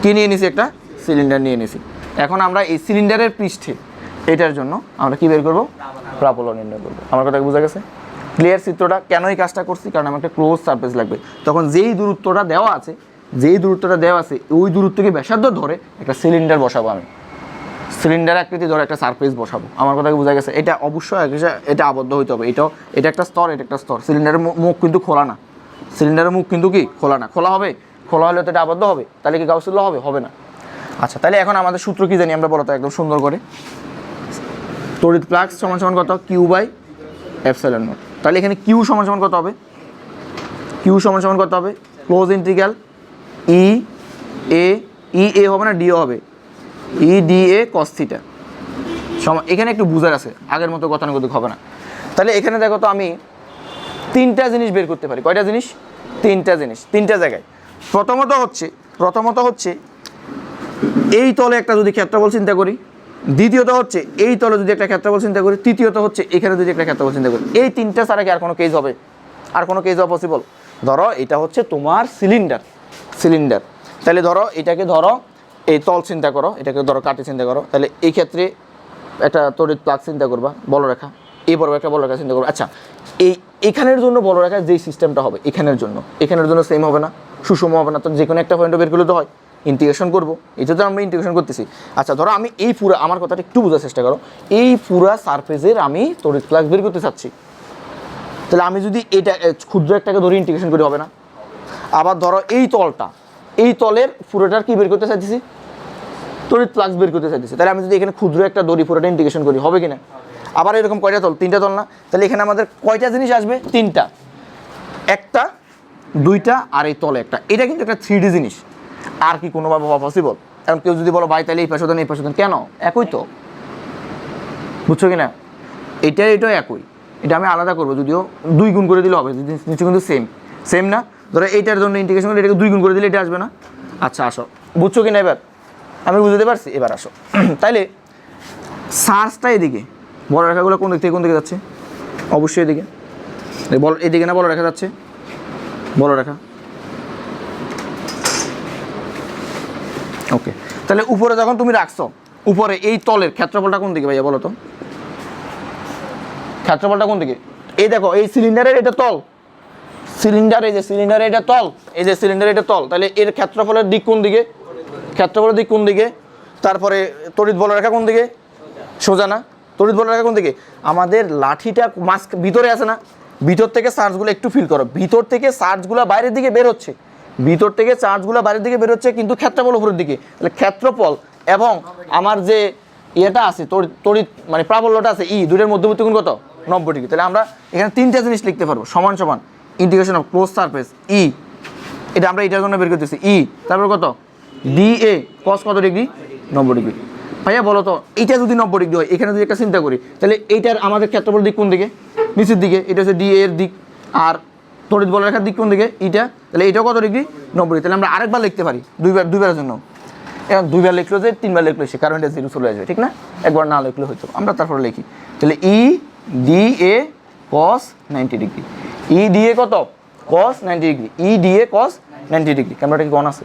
কী নিয়ে নিছি? একটা সিলিন্ডার নিয়ে নিছি। এখন আমরা এই সিলিন্ডারের পৃষ্ঠে এটার জন্য আমরা কী বের করবো? প্রাবল্য নির্ণয় করবো। আমার কথা বোঝা গেছে? ক্লিয়ার চিত্রটা? কেন এই কাজটা করছি? কারণ আমার একটা ক্লোজ সারফেস লাগবে। তখন যেই দূরত্বটা দেওয়া আছে, ওই দূরত্বকে ব্যাসার্ধ ধরে একটা সিলিন্ডার বসাবো আমি, সিলিন্ডার আকৃতি ধরে একটা সারফেস বসাবো। আমার কথা বোঝা গেছে? এটা অবশ্যই এটা আবদ্ধ হইতে হবে, এটা একটা স্তর, এটা একটা স্তর। সিলিন্ডারের মুখ কিন্তু খোলা না, সিলিন্ডারের মুখ কিন্তু কি খোলা না, খোলা হবে, খোলা হলে তো এটা আবদ্ধ হবে, তাহলে কি গাউসের ল হবে? হবে না। আচ্ছা, তাহলে এখন আমাদের সূত্র কি জানি আমরা, বলো তো একদম সুন্দর করে। তড়িৎ ফ্লাক্স সমান সমান কত? Q by epsilon naught. তাহলে এখানে কিউ সমান সমান কত হবে? কিউ সমান সমান কত হবে? ক্লোজ ইন্টিগ্রাল ই এ হবে না, ডিও হবে, E D A cos theta. এখানে একটু বুঝার আছে, আগের মতো গতানুগতিক হবে না। তাহলে এখানে দেখো তো, আমি তিনটা জিনিস বের করতে পারি। কয়টা জিনিস? তিনটা জিনিস, তিনটা জায়গায়। প্রথমত হচ্ছে এই তলে একটা যদি ক্ষেত্রফল চিন্তা করি, দ্বিতীয়ত হচ্ছে এই তলে যদি একটা ক্ষেত্রফল চিন্তা করি, তৃতীয়ত হচ্ছে এখানে যদি একটা ক্ষেত্রফল চিন্তা করি। এই তিনটা ছাড়া কি আর কোনো কেস হবে? আর কোনো কেস হওয়া পসিবল? ধরো এটা হচ্ছে তোমার সিলিন্ডার। তাহলে ধরো এটাকে, ধরো এই তল চিন্তা করো, এটাকে ধরো কাটে চিন্তা করো। তাহলে এই ক্ষেত্রে একটা তড়িৎ প্লাগ চিন্তা করবা, বলরেখা, এই বড় একটা বলরেখা চিন্তা করবো। আচ্ছা, এখানের জন্য বলরেখার যেই সিস্টেমটা হবে, এখানের জন্য সেম হবে না, সুষম হবে না। তো যে কোনো একটা পয়েন্ট বের করলে তো হয়, ইন্টিগ্রেশন করবো, এটা তো আমরা ইন্টিগ্রেশন করতেছি। আচ্ছা, ধরো আমি এই পুরো, আমার কথাটা একটু বোঝার চেষ্টা করো, এই পুরা সারফেসের আমি তড়িৎ প্লাগ বের করতে চাচ্ছি। তাহলে আমি যদি এটা ক্ষুদ্র একটাকে ধরে ইন্টিগ্রেশন করি, হবে না? আবার ধরো এই তলের পুরোটার কি বের করতে চাইতেছি? তড়িৎ ফ্লাক্স বের করতে চাইতেছি। তাহলে আমি যদি এখানে ক্ষুদ্র একটা দড়ি পুরোটা ইন্টিগ্রেশন করি, হবে কিনা? আবার এরকম কয়টা তল? তিনটা তল না? তাহলে এখানে আমাদের কয়টা জিনিস আসবে? তিনটা, একটা, দুইটা, আর এই তলে একটা। এটা কিন্তু একটা 3D জিনিস, আর কি কোনোভাবে হওয়া পসিবল? এখন কেউ যদি বলো ভাই তাহলে এই পাশে দেন, এই পাশে দেন, কেন? একই তো, বুঝছো কিনা? এটাও একই, এটা আমি আলাদা করবো, যদিও 2 গুণ করে দিলে হবে, নিচে কিন্তু সেম না। ধরো এইটার জন্য ইন্টিগ্রেশন করলে এটাকে 2 গুণ করে দিলে এটা আসবে না? আচ্ছা আসো, বুঝছো কিনা এবার? আমি বুঝতে পারছি, এবার আসো। তাইলে সার্চটা এদিকে, বলরেখাগুলো কোন দিকে যাচ্ছে? অবশ্যই এদিকে, এদিকে না বলরেখা যাচ্ছে, বলরেখা। ওকে, তাহলে উপরে যখন তুমি রাখছো, উপরে এই তলের ক্ষেত্রফলটা কোন দিকে ভাইয়া বলো তো? ক্ষেত্রফলটা কোন দিকে? এই দেখো, এই সিলিন্ডারের এটা তল, এই যে সিলিন্ডারের এটা তল, তাহলে এর ক্ষেত্রফলের দিক কোন দিকে? তারপরে তড়িৎ বলরেখা কোন দিকে? সোজা না? তড়িৎ বলরেখা কোন দিকে? আমাদের লাঠিটা ভিতরে আছে না? ভিতর থেকে চার্জগুলো একটু ফিল করো, ভিতর থেকে চার্জগুলো বাইরের দিকে বের হচ্ছে, কিন্তু ক্ষেত্রফল উপরের দিকে। তাহলে ক্ষেত্রফল এবং আমার যে ইয়েটা আছে, তড়িৎ মানে প্রাবল্যটা আছে, দুটোর মধ্যবর্তী কোণ কত? 90 ডিগ্রি। তাহলে আমরা এখানে তিনটা জিনিস লিখতে পারবো, সমান সমান ইন্টিগ্রেশন অফ ক্লোজ সারফেস এটা আমরা এটার জন্য বের করতেছি, তারপর কত? ডি এ কস কত ডিগ্রি? 90 ডিগ্রি। ভাইয়া বলো তো এইটা যদি 90 ডিগ্রি হয়, এখানে যদি একটা চিন্তা করি তাহলে এইটার আমাদের ক্ষেত্রফল দিক কোন দিকে? নিচের দিকে। এটা হচ্ছে ডি এর দিক, আর তড়িৎ বলরেখার দিক কোন দিকে? এইটা। তাহলে এইটাও কত ডিগ্রি? 90 ডিগ্রি। তাহলে আমরা আরেকবার লিখতে পারি, দুইবারের জন্য। এখন দুইবার লিখলো যে 3বার লিখলো সে, কারণ এটা 0 চলে আসবে, ঠিক না? একবার না লিখলে হয়তো আমরা তারপরে লিখি। তাহলে E D A cos 90 degree. E D A কত? cos 90 degree. E D A cos 90 degree. ক্যামেরাটা কি অন আছে?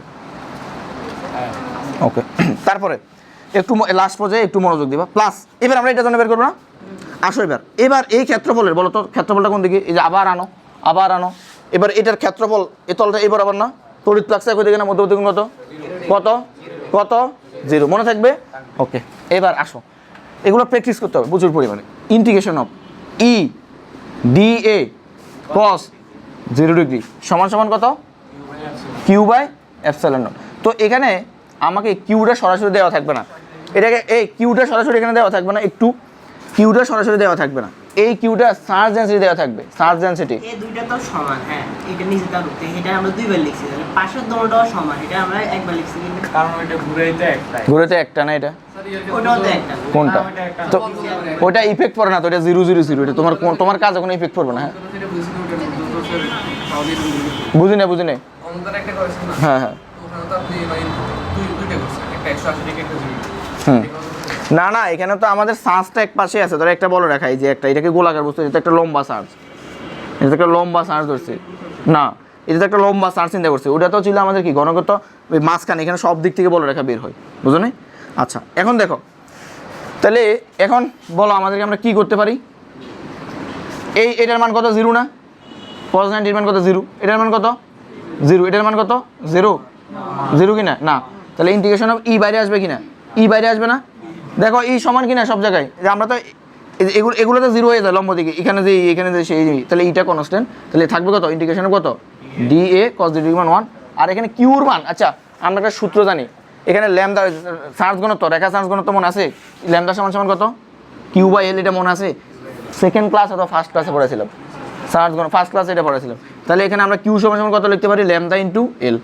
ওকে। তারপরে একটু লাস্ট পর্যায়ে একটু মনোযোগ দিবা। প্লাস এবার আমরা এটা জন্য বের করবো না? আসো এবার এই ক্ষেত্রফলের বলো তো ক্ষেত্রফলটা কোন দিকে? এই যে আবার আনো। এবার এটার ক্ষেত্রফল এ তলটা এবার আবার না, তড়িৎ ফ্লাক্স একই দিকে না, মধ্যবর্তী কোণ কত 0 মনে থাকবে? ওকে। এবার আসো এগুলো প্র্যাকটিস করতে হবে প্রচুর পরিমাণে। Integration of E D A cos 0 degree সমান কত? Q by epsilon naught. তো এখানে আমাকে কিউটা সরাসরি দেওয়া থাকবে না, এটাকে এই কিউটা সরাসরি এখানে দেওয়া থাকবে না, একটু কিউটা সরাসরি দেওয়া থাকবে না, এই কিউটা চার্জ ডেনসিটি দেওয়া থাকবে। চার্জ ডেনসিটি এই দুইটা তো সমান। হ্যাঁ, এটা নিচে দাও করতে, এটা আমরা দুইবার লিখছি, তাহলে পাশের দলটাও সমান, এটা আমরা একবার লিখছি, কিন্তু কারণ ওইটা ঘুরেতে একটা না, এটা ওটাও তো একটা। কোনটা? তো ওটা ইফেক্ট পড়ে না, তো এটা 0 0 0, এটা তোমার কাজে কোনো ইফেক্ট পড়বে না। হ্যাঁ বুঝি না হ্যাঁ না এখানে তো আমাদের সার্জটা এক পাশে আছে, ধরো একটা বলো রাখা, এই যে এটাকে গোলাকার বস্তু, এটা একটা লম্বা সার্জ, এটা একটা লম্বা সার্জ ধরছে না, এটা একটা লম্বা সার্জ চিন্তা করছে, ওটা তো ছিল আমাদের কি ঘনগত মাঝখানে, এখানে সব দিক থেকে বলো রেখা বের হয়, বুঝো নি? আচ্ছা এখন দেখো তাহলে এখন বলো আমাদেরকে আমরা কি করতে পারি? এটার মান কত? 0 না? cos 90 এর মান কত? 0। এটার মান কত? 0। এটার মান কত? 0 কিনা? না। তাহলে ইন্টিগ্রেশন অফ ই বাইরে আসবে কিনা? ই বাইরে আসবে না? দেখো ই সমান কিনা সব জায়গায়, যে আমরা তো এগুলো তো 0 হয়ে যায় লম্ব দিকে, এখানে যে সেই, তাহলে ইটা কনস্ট্যান্ট, তাহলে থাকবে কত? ইন্টিগ্রেশন অফ কত? ডি এ cos 0 ডিগ্রি মান 1। আর এখানে কিউর মান, আচ্ছা আমরা একটা সূত্র জানি, এখানে ল্যামডা চার্জ ঘনত্ব, রেখা চার্জ ঘনত্ব মনে আছে? ল্যামডা সমান কত? কিউ বাই এল, এটা মনে আছে? সেকেন্ড ক্লাস অথবা ফার্স্ট ক্লাসে পড়েছিলাম, চার্জ ঘনত্ব ফার্স্ট ক্লাসে এটা পড়েছিলাম। তাহলে এখানে আমরা কিউ সমান কত লিখতে পারি? Lambda into L.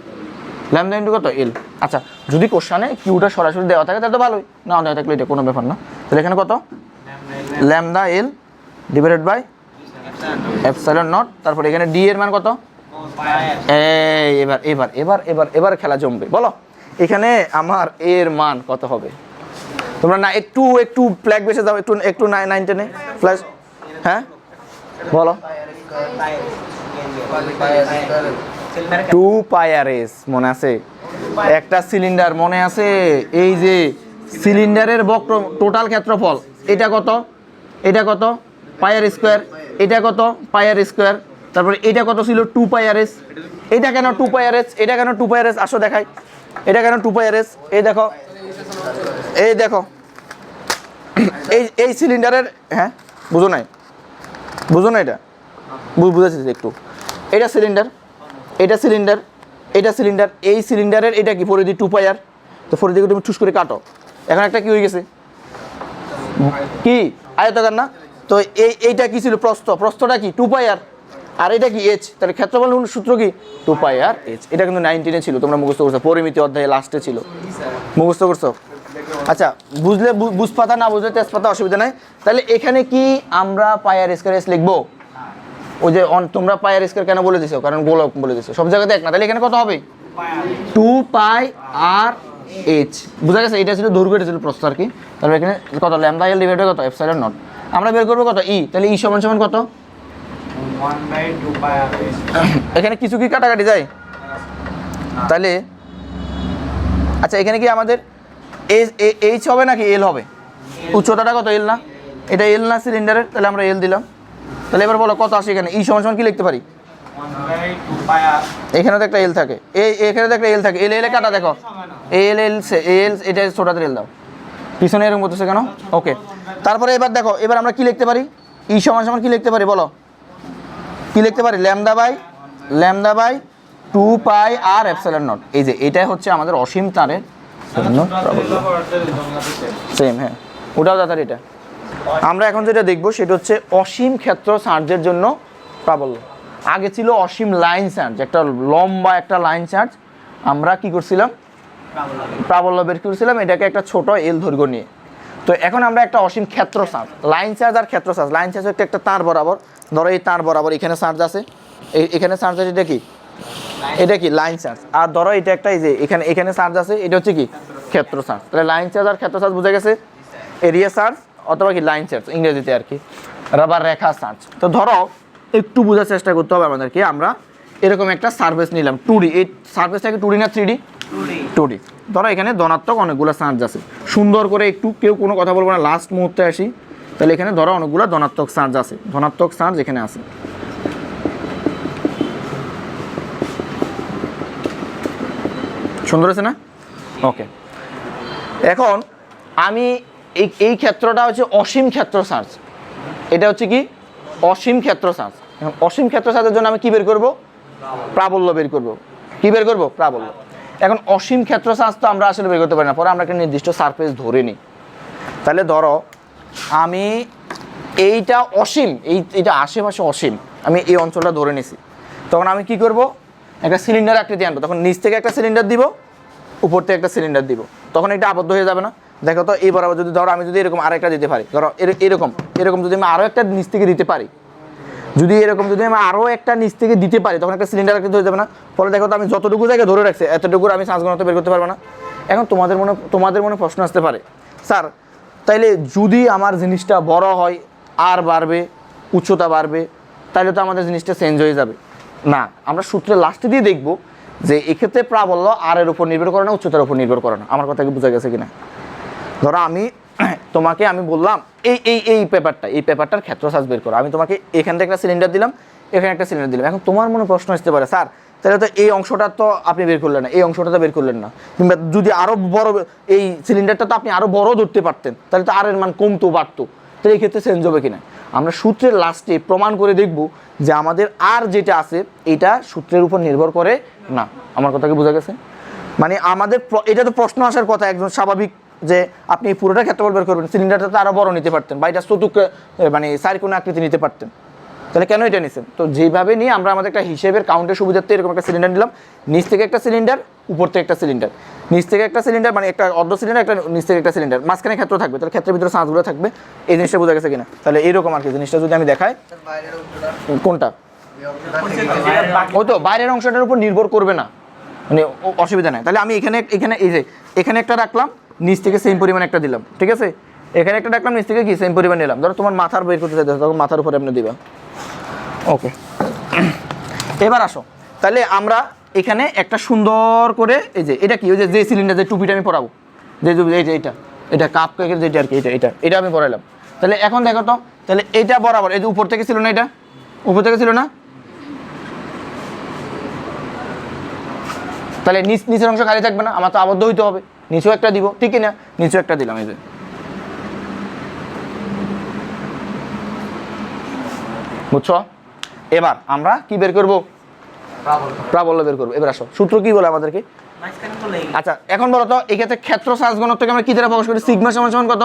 Lambda into কত? এল। আচ্ছা যদি কোশ্চানে কিউটা সরাসরি দেওয়া থাকে তাহলে তো ভালোই, না দেওয়া থাকলে এটা কোনো ব্যাপার না। তাহলে এখানে কত? Lambda l divided by epsilon naught, তারপর এখানে ডি এর মান কত? এবার খেলা জমবে। বলো এখানে আমার এর মান কত হবে? তোমরা না একটু ফ্ল্যাগ বেসে যাও, একটু 9 10 ফ্ল্যাশ। হ্যাঁ বলো 2 পাই আর এস মনে আছে? একটা সিলিন্ডার মনে আছে? এই যে সিলিন্ডারের বক্র টোটাল ক্ষেত্রফল এটা কত? পাই আর স্কোয়ার। এটা কত? পাই আর স্কোয়ার। তারপরে এটা কত ছিল? 2 পাই আর এস। এটা কেন 2 পাই আর এস? এটা কেন 2 পাই আর এস? আসো দেখাই এটা কেন 2 পাই আর এস। এই দেখো এই সিলিন্ডারের, হ্যাঁ বুঝো না এটা? বুঝেছি একটু। এটা সিলিন্ডার, এই সিলিন্ডারের এটা কি পরিধি 2 পাই আর, তো পরিধিকে তুমি ঠুস করে কাটো, এখন একটা কি হয়ে গেছে? কি আয়তাকার না? তো এইটা কি ছিল? প্রস্থটা কি? 2 পাই আর এটা কি? এইচ। তাহলে ক্ষেত্রফল সূত্র কি? 2 পাই আর এইচ। এটা কিন্তু 19 ছিল, তোমরা মুখস্থ করছো, পরিমিতি অধ্যায়ে লাস্টে ছিল, মুখস্থ করছো। আচ্ছা বুঝলে বুঝপাতা, না বুঝলে তেজপাতা, অসুবিধা নাই। তাহলে এখানে কি আমরা পাই আর স্কয়ার এস লিখবো? ওই যে তোমরা পাই আর স্কয়ার কেন বলে দিছো? কারণ গোলক বলে দিছো, সব জায়গাতে এক না। তাহলে এখানে কত হবে? 2 পাই আর এইচ। বুঝা গেছে? এটা ছিল দৈর্ঘ্য, এটা ছিল প্রস্থ আর কি। তাহলে এখানে কত? ল্যামডা এল ডিভাইডেড কত? Epsilon not. আমরা বের করবো কত? ই। তাহলে ই সমান কত? 1/2 পাই আর এইচ। এখানে কিছু কি কাটাকাটি যায়? তাহলে আচ্ছা এখানে কি আমাদের এইচ হবে নাকি এল হবে? উচ্চতাটা কত? এল না? এটা এল না সিলিন্ডারের? তাহলে আমরা এল দিলাম। তাহলে এবার বলো কত আসে এখানে? ই সমান কি লিখতে পারি? 1/2 পাই আর। এখানে তো একটা এল থাকে, এখানে তো একটা এল থাকে, এল কাটা দেখো, এল এটা ছোটাতে এল দাও, পিছনে এরকম করতেছে কেন? ওকে। তারপরে এবার দেখো, এবার আমরা কি লিখতে পারি? ই সমান কি লিখতে পারি বলো? কি লিখতে পারি? Lambda by 2 pi r epsilon naught. এই যে এটাই হচ্ছে আমাদের অসীম তারের সেম। হ্যাঁ ওটাও দাদার। এটা আমরা এখন যেটা দেখবো সেটা হচ্ছে অসীম ক্ষেত্র চার্জের জন্য প্রাবল্য। আগে ছিল অসীম লাইন চার্জ, একটা লম্বা একটা লাইন চার্জ। আমরা কি করছিলাম? প্রাবল্য বের করেছিলাম এটাকে একটা ছোট এল দৈর্ঘ্য নিয়ে। তো এখন আমরা একটা অসীম ক্ষেত্র চার্জ, লাইন চার্জ আর ক্ষেত্র চার্জ, লাইন চার্জ একটা তার বরাবর, ধরো এই তার বরাবর এখানে চার্জ আছে, এখানে চার্জ আছে, এটা কি, এটা কি লাইন চার্জ। আর ধরো এটা একটা এই যে এখানে চার্জ আছে, এটা হচ্ছে কি ক্ষেত্র চার্জ। তাহলে লাইন চার্জ আর ক্ষেত্র চার্জ বুঝে গেছে, এরিয়া চার্জ অথবা কি লাইন চার্জ ইংরেজিতে আর কি, রাবার রেখা চার্জ। তো ধরো একটু বোঝার চেষ্টা করতে হবে আমাদেরকে, আমরা এরকম একটা সারফেস নিলাম 2D, এই সারফেসটাকে 2D না 3D? 2D। ধরো এখানে ধনাত্মক অনেকগুলো চার্জ আছে, সুন্দর করে একটু কেউ কোনো কথা বলবো না, লাস্ট মুহূর্তে আসি। তাহলে এখানে ধরো অনেকগুলো ধনাত্মক চার্জ আছে, ধনাত্মক চার্জ এখানে আছে। সুন্দর আছে না? ওকে, এখন আমি এই ক্ষেত্রটা হচ্ছে অসীম ক্ষেত্র চার্জ, এটা হচ্ছে কি অসীম ক্ষেত্র চার্জ। এখন অসীম ক্ষেত্র চার্জের জন্য আমি কি বের করব? প্রাবল্য বের করব। কি বের করব? প্রাবল্য। এখন অসীম ক্ষেত্র চার্জ তো আমরা আসলে বের করতে পারি না, পরে আমরা একটা নির্দিষ্ট সারফেস ধরে নিই। তাহলে ধরো আমি এইটা অসীম, এইটা আশেপাশে অসীম, আমি এই অঞ্চলটা ধরে নিছি। তখন আমি কি করব? একটা সিলিন্ডার আকৃতি আনবো, তখন নিচ থেকে একটা সিলিন্ডার দিব, উপর থেকে একটা সিলিন্ডার দিব, তখন এটা আবদ্ধ হয়ে যাবে না? দেখো তো এই বরাবর যদি ধরো আমি যদি এরকম আরেকটা দিতে পারি, ধরো এরকম যদি আমি আরও একটা নিচ থেকে দিতে পারি, যদি এরকম যদি আমি আরও একটা নিচ থেকে দিতে পারি, তখন একটা সিলিন্ডার আকৃতি হয়ে যাবে না? ফলে দেখো তো আমি যতটুকু জায়গায় ধরে রাখছি এতটুকুর আমি চার্জ ঘনত্ব বের করতে পারবো না। এখন তোমাদের মনে প্রশ্ন আসতে পারে, স্যার তাইলে যদি আমার জিনিসটা বড় হয়, আর বাড়বে, উচ্চতা বাড়বে, তাহলে তো আমাদের জিনিসটা চেঞ্জ হয়ে যাবে না। আমরা সূত্রে লাস্টে দিয়ে দেখব যে এক্ষেত্রে প্রাবল্য আর এর উপর নির্ভর করে না, উচ্চতার উপর নির্ভর করে না। আমার কথা কি বোঝা গেছে কিনা? ধরো তোমাকে আমি বললাম এই পেপারটার ক্ষেত্র চার্জ বের করো, আমি তোমাকে এখান থেকে একটা সিলিন্ডার দিলাম, এখানে একটা সিলিন্ডার দিলাম। এখন তোমার মনে প্রশ্ন আসতে পারে, স্যার তাহলে তো এই অংশটা তো আপনি বের করলেন না, এই অংশটা তো বের করলেন না, কিংবা যদি আরও বড় এই সিলিন্ডারটা তো আপনি আরও বড় ধরতে পারতেন, তাহলে তো আর এর মান কমতো বাড়তো, তাহলে এই ক্ষেত্রে চেঞ্জ হবে কিনা? আমরা সূত্রের লাস্টে প্রমাণ করে দেখব যে আমাদের আর যেটা আছে এটা সূত্রের উপর নির্ভর করে না। আমার কথা কি বোঝা গেছে? মানে আমাদের এটা তো প্রশ্ন আসার কথা একজন স্বাভাবিক, যে আপনি পুরোটা ক্ষেত্রফল বের করবেন, সিলিন্ডারটা তো আরও বড় নিতে পারতেন, বা এটা মানে চারকোণা আকৃতি নিতে পারতেন, তাহলে কেন এটা নিছেন? তো যেভাবে নিয়ে আমরা আমাদের একটা হিসেবের কাউন্টের সুবিধার্থে এরকম একটা সিলিন্ডার নিলাম, নিচ থেকে একটা সিলিন্ডার, উপর থেকে একটা সিলিন্ডার, নিচ থেকে একটা সিলিন্ডার মানে একটা অর্ধ সিলিন্ডার, একটা নিচ থেকে একটা সিলিন্ডার, মাঝখানে ক্ষেত্র থাকবে, তাহলে ক্ষেত্রের ভিতরে চার্জগুলো থাকবে। এই জিনিসটা বোঝা গেছে কিনা? তাহলে এইরকম আর কি জিনিসটা যদি আমি দেখাই, কোনটা ওই তো বাইরের অংশটার উপর নির্ভর করবে না, মানে অসুবিধা নাই। তাহলে আমি এখানে এই যে এখানে একটা রাখলাম, নিচ থেকে সেম পরিমাণ একটা দিলাম, ঠিক আছে? এখানে একটা রাখলাম, নিচ থেকে কি সেম পরিমাণ নিলাম। ধরো তোমার মাথার বের করতে চাইতে, তখন মাথার উপরে আপনি দিবা। ওকে, এবার আসো, তাহলে আমরা এখানে একটা সুন্দর করে এই যে এটা কি, ওই যে সিলিন্ডার যে টুপিটা আমি পরাবো, এটা কাপ কেকের যেটা আর কি, এটা আমি পরাইলাম। তাহলে এখন দেখো তো, তাহলে এটা বরাবর এই যে উপর থেকে ছিল না, এটা উপর থেকে ছিল না, তাহলে নিচের অংশ খালি থাকবে না, আমার তো আবদ্ধ হইতে হবে, নিচেও একটা দিব, ঠিক না? নিচেও একটা দিলাম, এই যে বুঝছো? এবার আমরা কি বের করব? প্রাবল্য বের করবো। এবার আসো, সূত্র কি বলে আমাদেরকে? আচ্ছা এখন বলো তো, এক্ষেত্রে ক্ষেত্র চার্জ ঘনত্বকে আমরা কি দ্বারা প্রকাশ করি? সিগমা সমান সমান কত?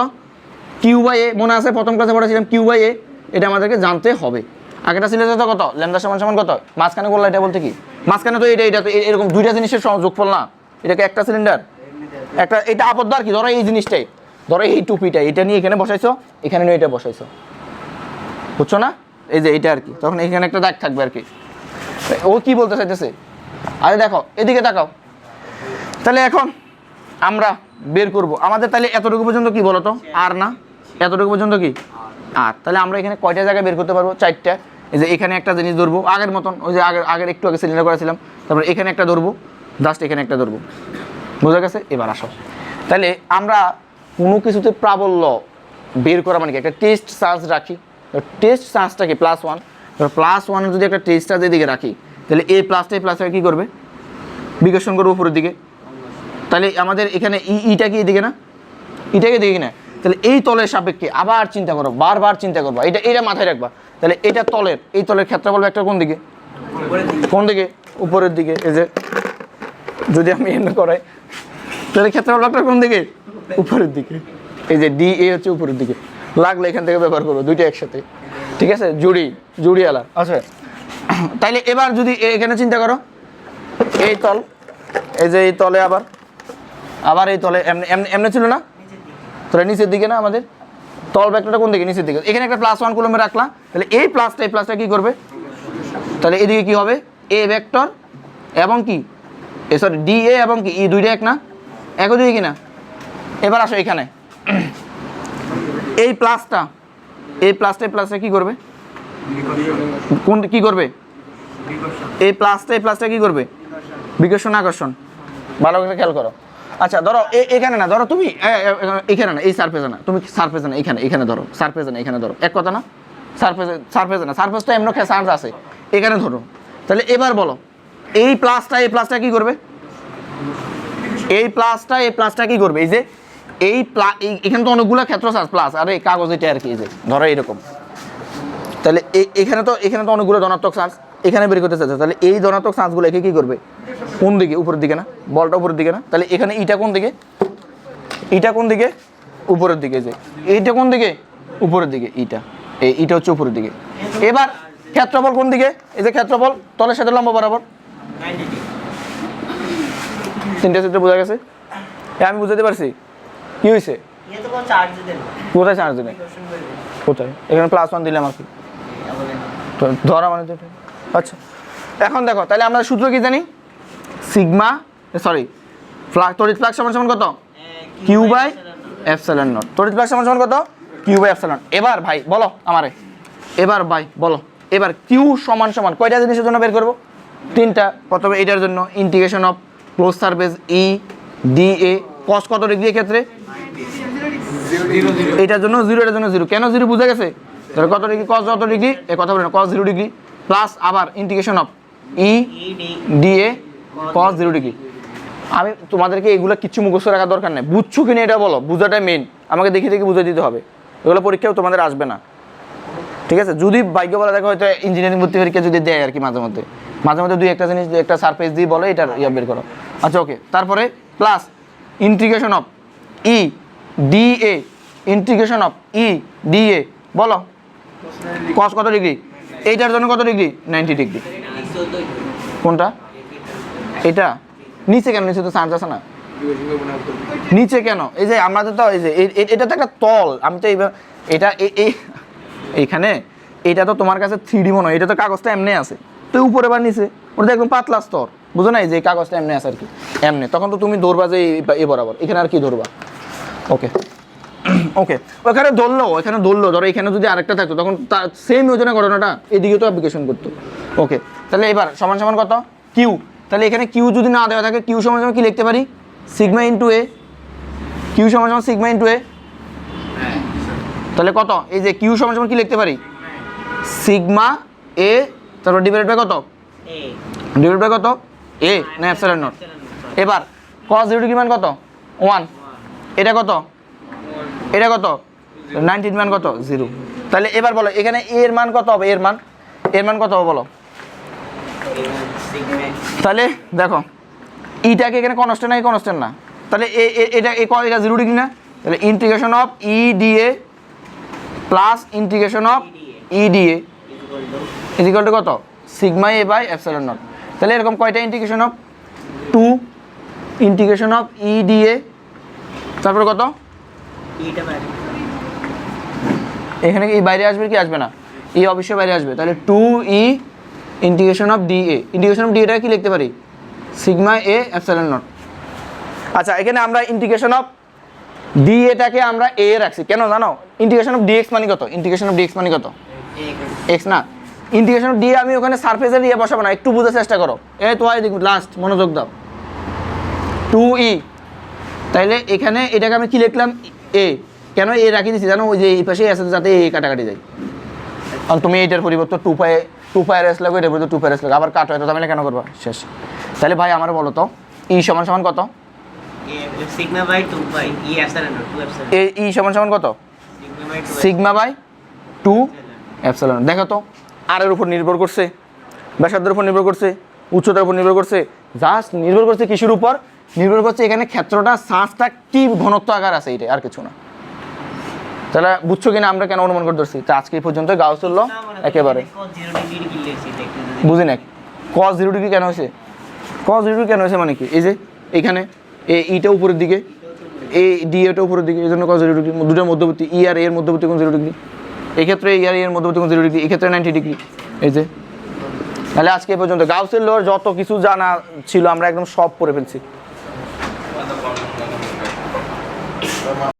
কিউ বাই এ। মনে আছে প্রথম ক্লাসে পড়েছিলাম কিউ বাই এ, এটা আমাদেরকে জানতে হবে। আগেটা ছিল তো কত? ল্যামডা সমান সমান কত? মাঝখানে বললো এটা বলতে কি, মাঝখানে তো এটা তো এরকম দুইটা জিনিসের যোগফল না, এটাকে একটা সিলিন্ডার একটা, এটা আবদ্ধ আর কি। ধরো এই জিনিসটাই, ধরো এই টুপিটা, এটা নিয়ে এখানে বসাইছো, এখানে নিয়ে এটা বসাইছো, বুঝছো না? এই যে এটা আর কি, তখন এখানে একটা দাগ থাকবে আর কি। ও কি বলতে চাইতেছে? আরে দেখো এদিকে তাকাও। তাহলে এখন আমরা বের করব আমাদের, তাহলে এতটুকু পর্যন্ত কি বলো তো? আর না, এতটুকু পর্যন্ত কি আর? তাহলে আমরা এখানে কয়টা জায়গায় বের করতে পারবো? 4টা। এই যে এখানে একটা জিনিস ধরবো আগের মতন, ওই যে আগের একটু আগে সিলিন্ডার করেছিলাম, তারপরে এখানে একটা ধরবো, জাস্ট এখানে একটা ধরবো, বোঝা গেছে? এবার আসো, তাহলে আমরা কোনো কিছুতে প্রাবল্য বের করা মানে কি, একটা টেস্ট চার্জ রাখি। টেস্ট চার্জটা কি? +1। +1 যদি একটা টেস্ট চার্জ এদিকে রাখি, তাহলে এই প্লাসটা কী করবে? বিকর্ষণ করবো উপরের দিকে। তাহলে আমাদের এখানে ইটা কি এদিকে না, এটাকে দিকে না, তাহলে এই তলের সাপেক্ষে আবার চিন্তা করো, বারবার চিন্তা করবো, এটা মাথায় রাখবা। তাহলে এটা এই তলের ক্ষেত্রফল একটা কোন দিকে? কোন দিকে? উপরের দিকে। এই যে যদি আমি এনে করাই, তাহলে ক্ষেত্রফল একটা কোন দিকে? উপরের দিকে। এই যে ডি এ হচ্ছে উপরের দিকে, লাগলে এখান থেকে ব্যবহার করবো, দুইটা একসাথে, ঠিক আছে? জুড়ি আলা আচ্ছা। তাইলে এবার যদি এখানে চিন্তা করো, এই তল, এই যে এই তলে আবার আবার এই তলে এমনি ছিল না, তাহলে নিচের দিকে না আমাদের তল ভেক্টরটা কোন দিকে, নিচের দিকে। এখানে একটা +1 কুলম্বে রাখলাম, তাহলে এই প্লাসটা কি করবে, তাহলে এদিকে কি হবে এ ভেক্টর এবং কি সরি ডি এ এবং কি ই দুইটা এক না, একই দুই কি না। এবার আসো এখানে এই প্লাসটা কি করবে, কোন কি করবে, এই প্লাসটা কি করবে, বিকর্ষণ আকর্ষণ। ভালো করে খেয়াল করো। আচ্ছা ধরো এখানে না, ধরো তুমি এখানে না, এই সারফেসে না, তুমি সারফেসে না, এখানে ধরো, সারফেসে না এখানে ধরো, এক কথা না, সারফেসে না, সারফেস তো এমন চান্স আছে, এখানে ধরো। তাহলে এবার বলো এই প্লাসটা কি করবে, এই প্লাসটা কি করবে, এই যে এখানে তো অনেকগুলো ক্ষেত্র আছে প্লাস, আর এই কাগজ এটা আর কি, এই যে ধরো এরকম। তাহলে এখানে তো অনেকগুলো ধনাত্মক চার্জ এখানে বের করতে চাচ্ছে, তাহলে এই ধনাত্মক চার্জগুলো একে কি করবে, কোন দিকে, উপরের দিকে না, বলটা উপরের দিকে না। তাহলে এখানে ইটা কোন দিকে, উপরের দিকে, যে এইটা কোন দিকে, উপরের দিকে, এইটা হচ্ছে উপরের দিকে। এবার ক্ষেত্রফল কোন দিকে, এই যে ক্ষেত্রফল তলের সাথে লম্ব বরাবর, 3টে চিত্র বোঝা গেছে, আমি বুঝাতে পারছি কি হয়েছে, কোথায় চার্জ দেবে, কোথায়, এখানে +1 দিলাম আর কি, ধরা মানে তো। আচ্ছা এখন দেখো, তাহলে আমরা সূত্র কি জানি, সিগমা তড়িৎ ফ্লাক্স সমান কত, কিউ বাই এপসাইলন নট। তড়িৎ ফ্লাক্স সমান কত, কিউ বাই এপসাইলন। এবার ভাই বলো আমারে, এবার কিউ সমান কয়টা জিনিসের জন্য বের করবো, 3টা। প্রথমে এটার জন্য integration of close surface E D A cos কত ডিগ্রি ক্ষেত্রে, এটার জন্য 0, এটার জন্য 0। কেন 0 বুঝা গেছে, ধরো কত ডিগ্রি, কস যত ডিগ্রি, এ কথা বলে না, কস 0 ডিগ্রি প্লাস আবার integration of E D A cos 0 degree. আমি তোমাদেরকে এগুলো কিচ্ছু মুখস্থ রাখার দরকার নেই, বুঝছো কিনা এটা বলো, বুঝাটা মেইন, আমাকে দেখে বুঝে দিতে হবে, এগুলো পরীক্ষাও তোমাদের আসবে না, ঠিক আছে। যদি ভাগ্য বলা দেখো হয়তো ইঞ্জিনিয়ারিং ভর্তি পরীক্ষা যদি দেয় আর কি, মাঝে মধ্যে 2-একটা জিনিস একটা সারফেস দিয়ে বলে এটার বের করো। আচ্ছা ওকে, তারপরে plus integration of E D A, integration of E D A বলো কস কত ডিগ্রি, এইটার জন্য কত ডিগ্রি, 90 ডিগ্রি। কোনটা, এটা নিচে কেন, নিচে তো চার্জ আছে না, নিচে কেন, এই যে আমাদের তো এই যে এটা তো একটা তল, আমি তো এটা এইখানে এটা তো তোমার কাছে 3D মনে হয়, এটা তো কাগজটা এমনি আছে, তো উপরে বা নিচে ওটা একদম পাতলা স্তর, বুঝো না, এই যে কাগজটা এমনি আছে আর কি, এমনি, তখন তো তুমি ধরবা যে এ বরাবর, এখানে আর কি ধরবা। ওকে ওখানে ধরলো, ধরো এখানে যদি আরেকটা থাকতো তখন তার সেম ওজনের ঘটনাটা এদিকে তো অ্যাপ্লিকেশন করতো। ওকে, তাহলে এবার সমান কত, কিউ। তাহলে এখানে কিউ যদি না দেওয়া থাকে, কিউ সমান কি লিখতে পারি, সিগমা ইন্টু এ, কিউ সমান সিগমা ইন্টু এ। তাহলে কত, এই যে কিউ সমান কি লিখতে পারি, সিগমা এ, তারপর ডিভাইডেড বাই কত, এ না এপসাইলন নট। এবার cos 0 ডিগ্রি মান কত, 1, এটা কত, 19 মান কত, 0। তাহলে এবার বলো এখানে এর মান কত হবে, এর মান কত হবে বলো। তাহলে দেখো ইটাকে এখানে কনস্ট্যান্ট না, তাহলে এটা 0 ডিগ্রি না, তাহলে integration of E D A plus integration of E D A equal to কত, sigma A by epsilon naught. তাহলে এরকম কয়টা integration of 2 integration of E D A, তারপর কত, এখানে কি বাইরে আসবে কি আসবে না, ই অবশ্যই বাইরে আসবে, তাহলে 2e integration of d A, integration of D এটা কি লিখতে পারি, সিগমা এ এপসাইলন নট। আচ্ছা এখানে আমরা ইন্টিগ্রেশন অফ ডি এটাকে আমরা এ রাখছি কেন জানো, ইন্টিগ্রেশন অফ ডিএক্স মানে কত, এক্স না, ইন্টিগ্রেশন অফ ডি আমি ওখানে সারফেসের দিয়ে বসাবো না, একটু বোঝার চেষ্টা করো, তো হয় দেখুন লাস্ট মনোযোগ দাও, 2e। তাইলে এখানে এটাকে আমি কি লিখলাম, এ, কেন এ রাখি দিচ্ছি জানো, ওই যে এই পাশে আছে যাতে এ কাটাকাটি যায়, কারণ তুমি এটার পরিবর্তে 2 পাই এস লাগবে, এটার পরিবর্তে 2 পাই এস লাগবে, আবার কাটো, এত তাহলে কেন করবা, শেষ। তাহলে ভাই আমার বলো তো ই সমান কত, sigma by 2 pi E epsilon naught, 2 epsilon, E সমান কত, সিগমা বাই 2 এপসাইলন। দেখো তো আর এর উপর নির্ভর করছে, ব্যাসার্ধের উপর নির্ভর করছে, উচ্চতার উপর নির্ভর করছে, জাস্ট নির্ভর করছে কিসের উপর, নির্ভর করছে এখানে ক্ষেত্রটা সাঁচটা কি ঘনত্ব আকার আছে, এটা আর কিছু না। তাহলে বুঝছো কিনা আমরা কেন অনুমান করে ধরছি, তো আজকে এই পর্যন্ত গাউস হলো একেবারে বুঝি না, cos 0 ডিগ্রি কেন হয়েছে, মানে কি, এই যে এখানে এ ইটা উপরের দিকে, এ ডি এটা উপরের দিকে, এই জন্য কজ 0 ডিগ্রি। দুটোর মধ্যবর্তী ই আর এর মধ্যবর্তী কোণ 0 ডিগ্রি। এক্ষেত্রে ই আর এর মধ্যবর্তী কোণ 0 ডিগ্রি, এক্ষেত্রে 90 ডিগ্রি। এই যে তাহলে আজকে এ পর্যন্ত গাউসের লর যত কিছু জানা ছিল আমরা একদম সব পড়ে ফেলছি।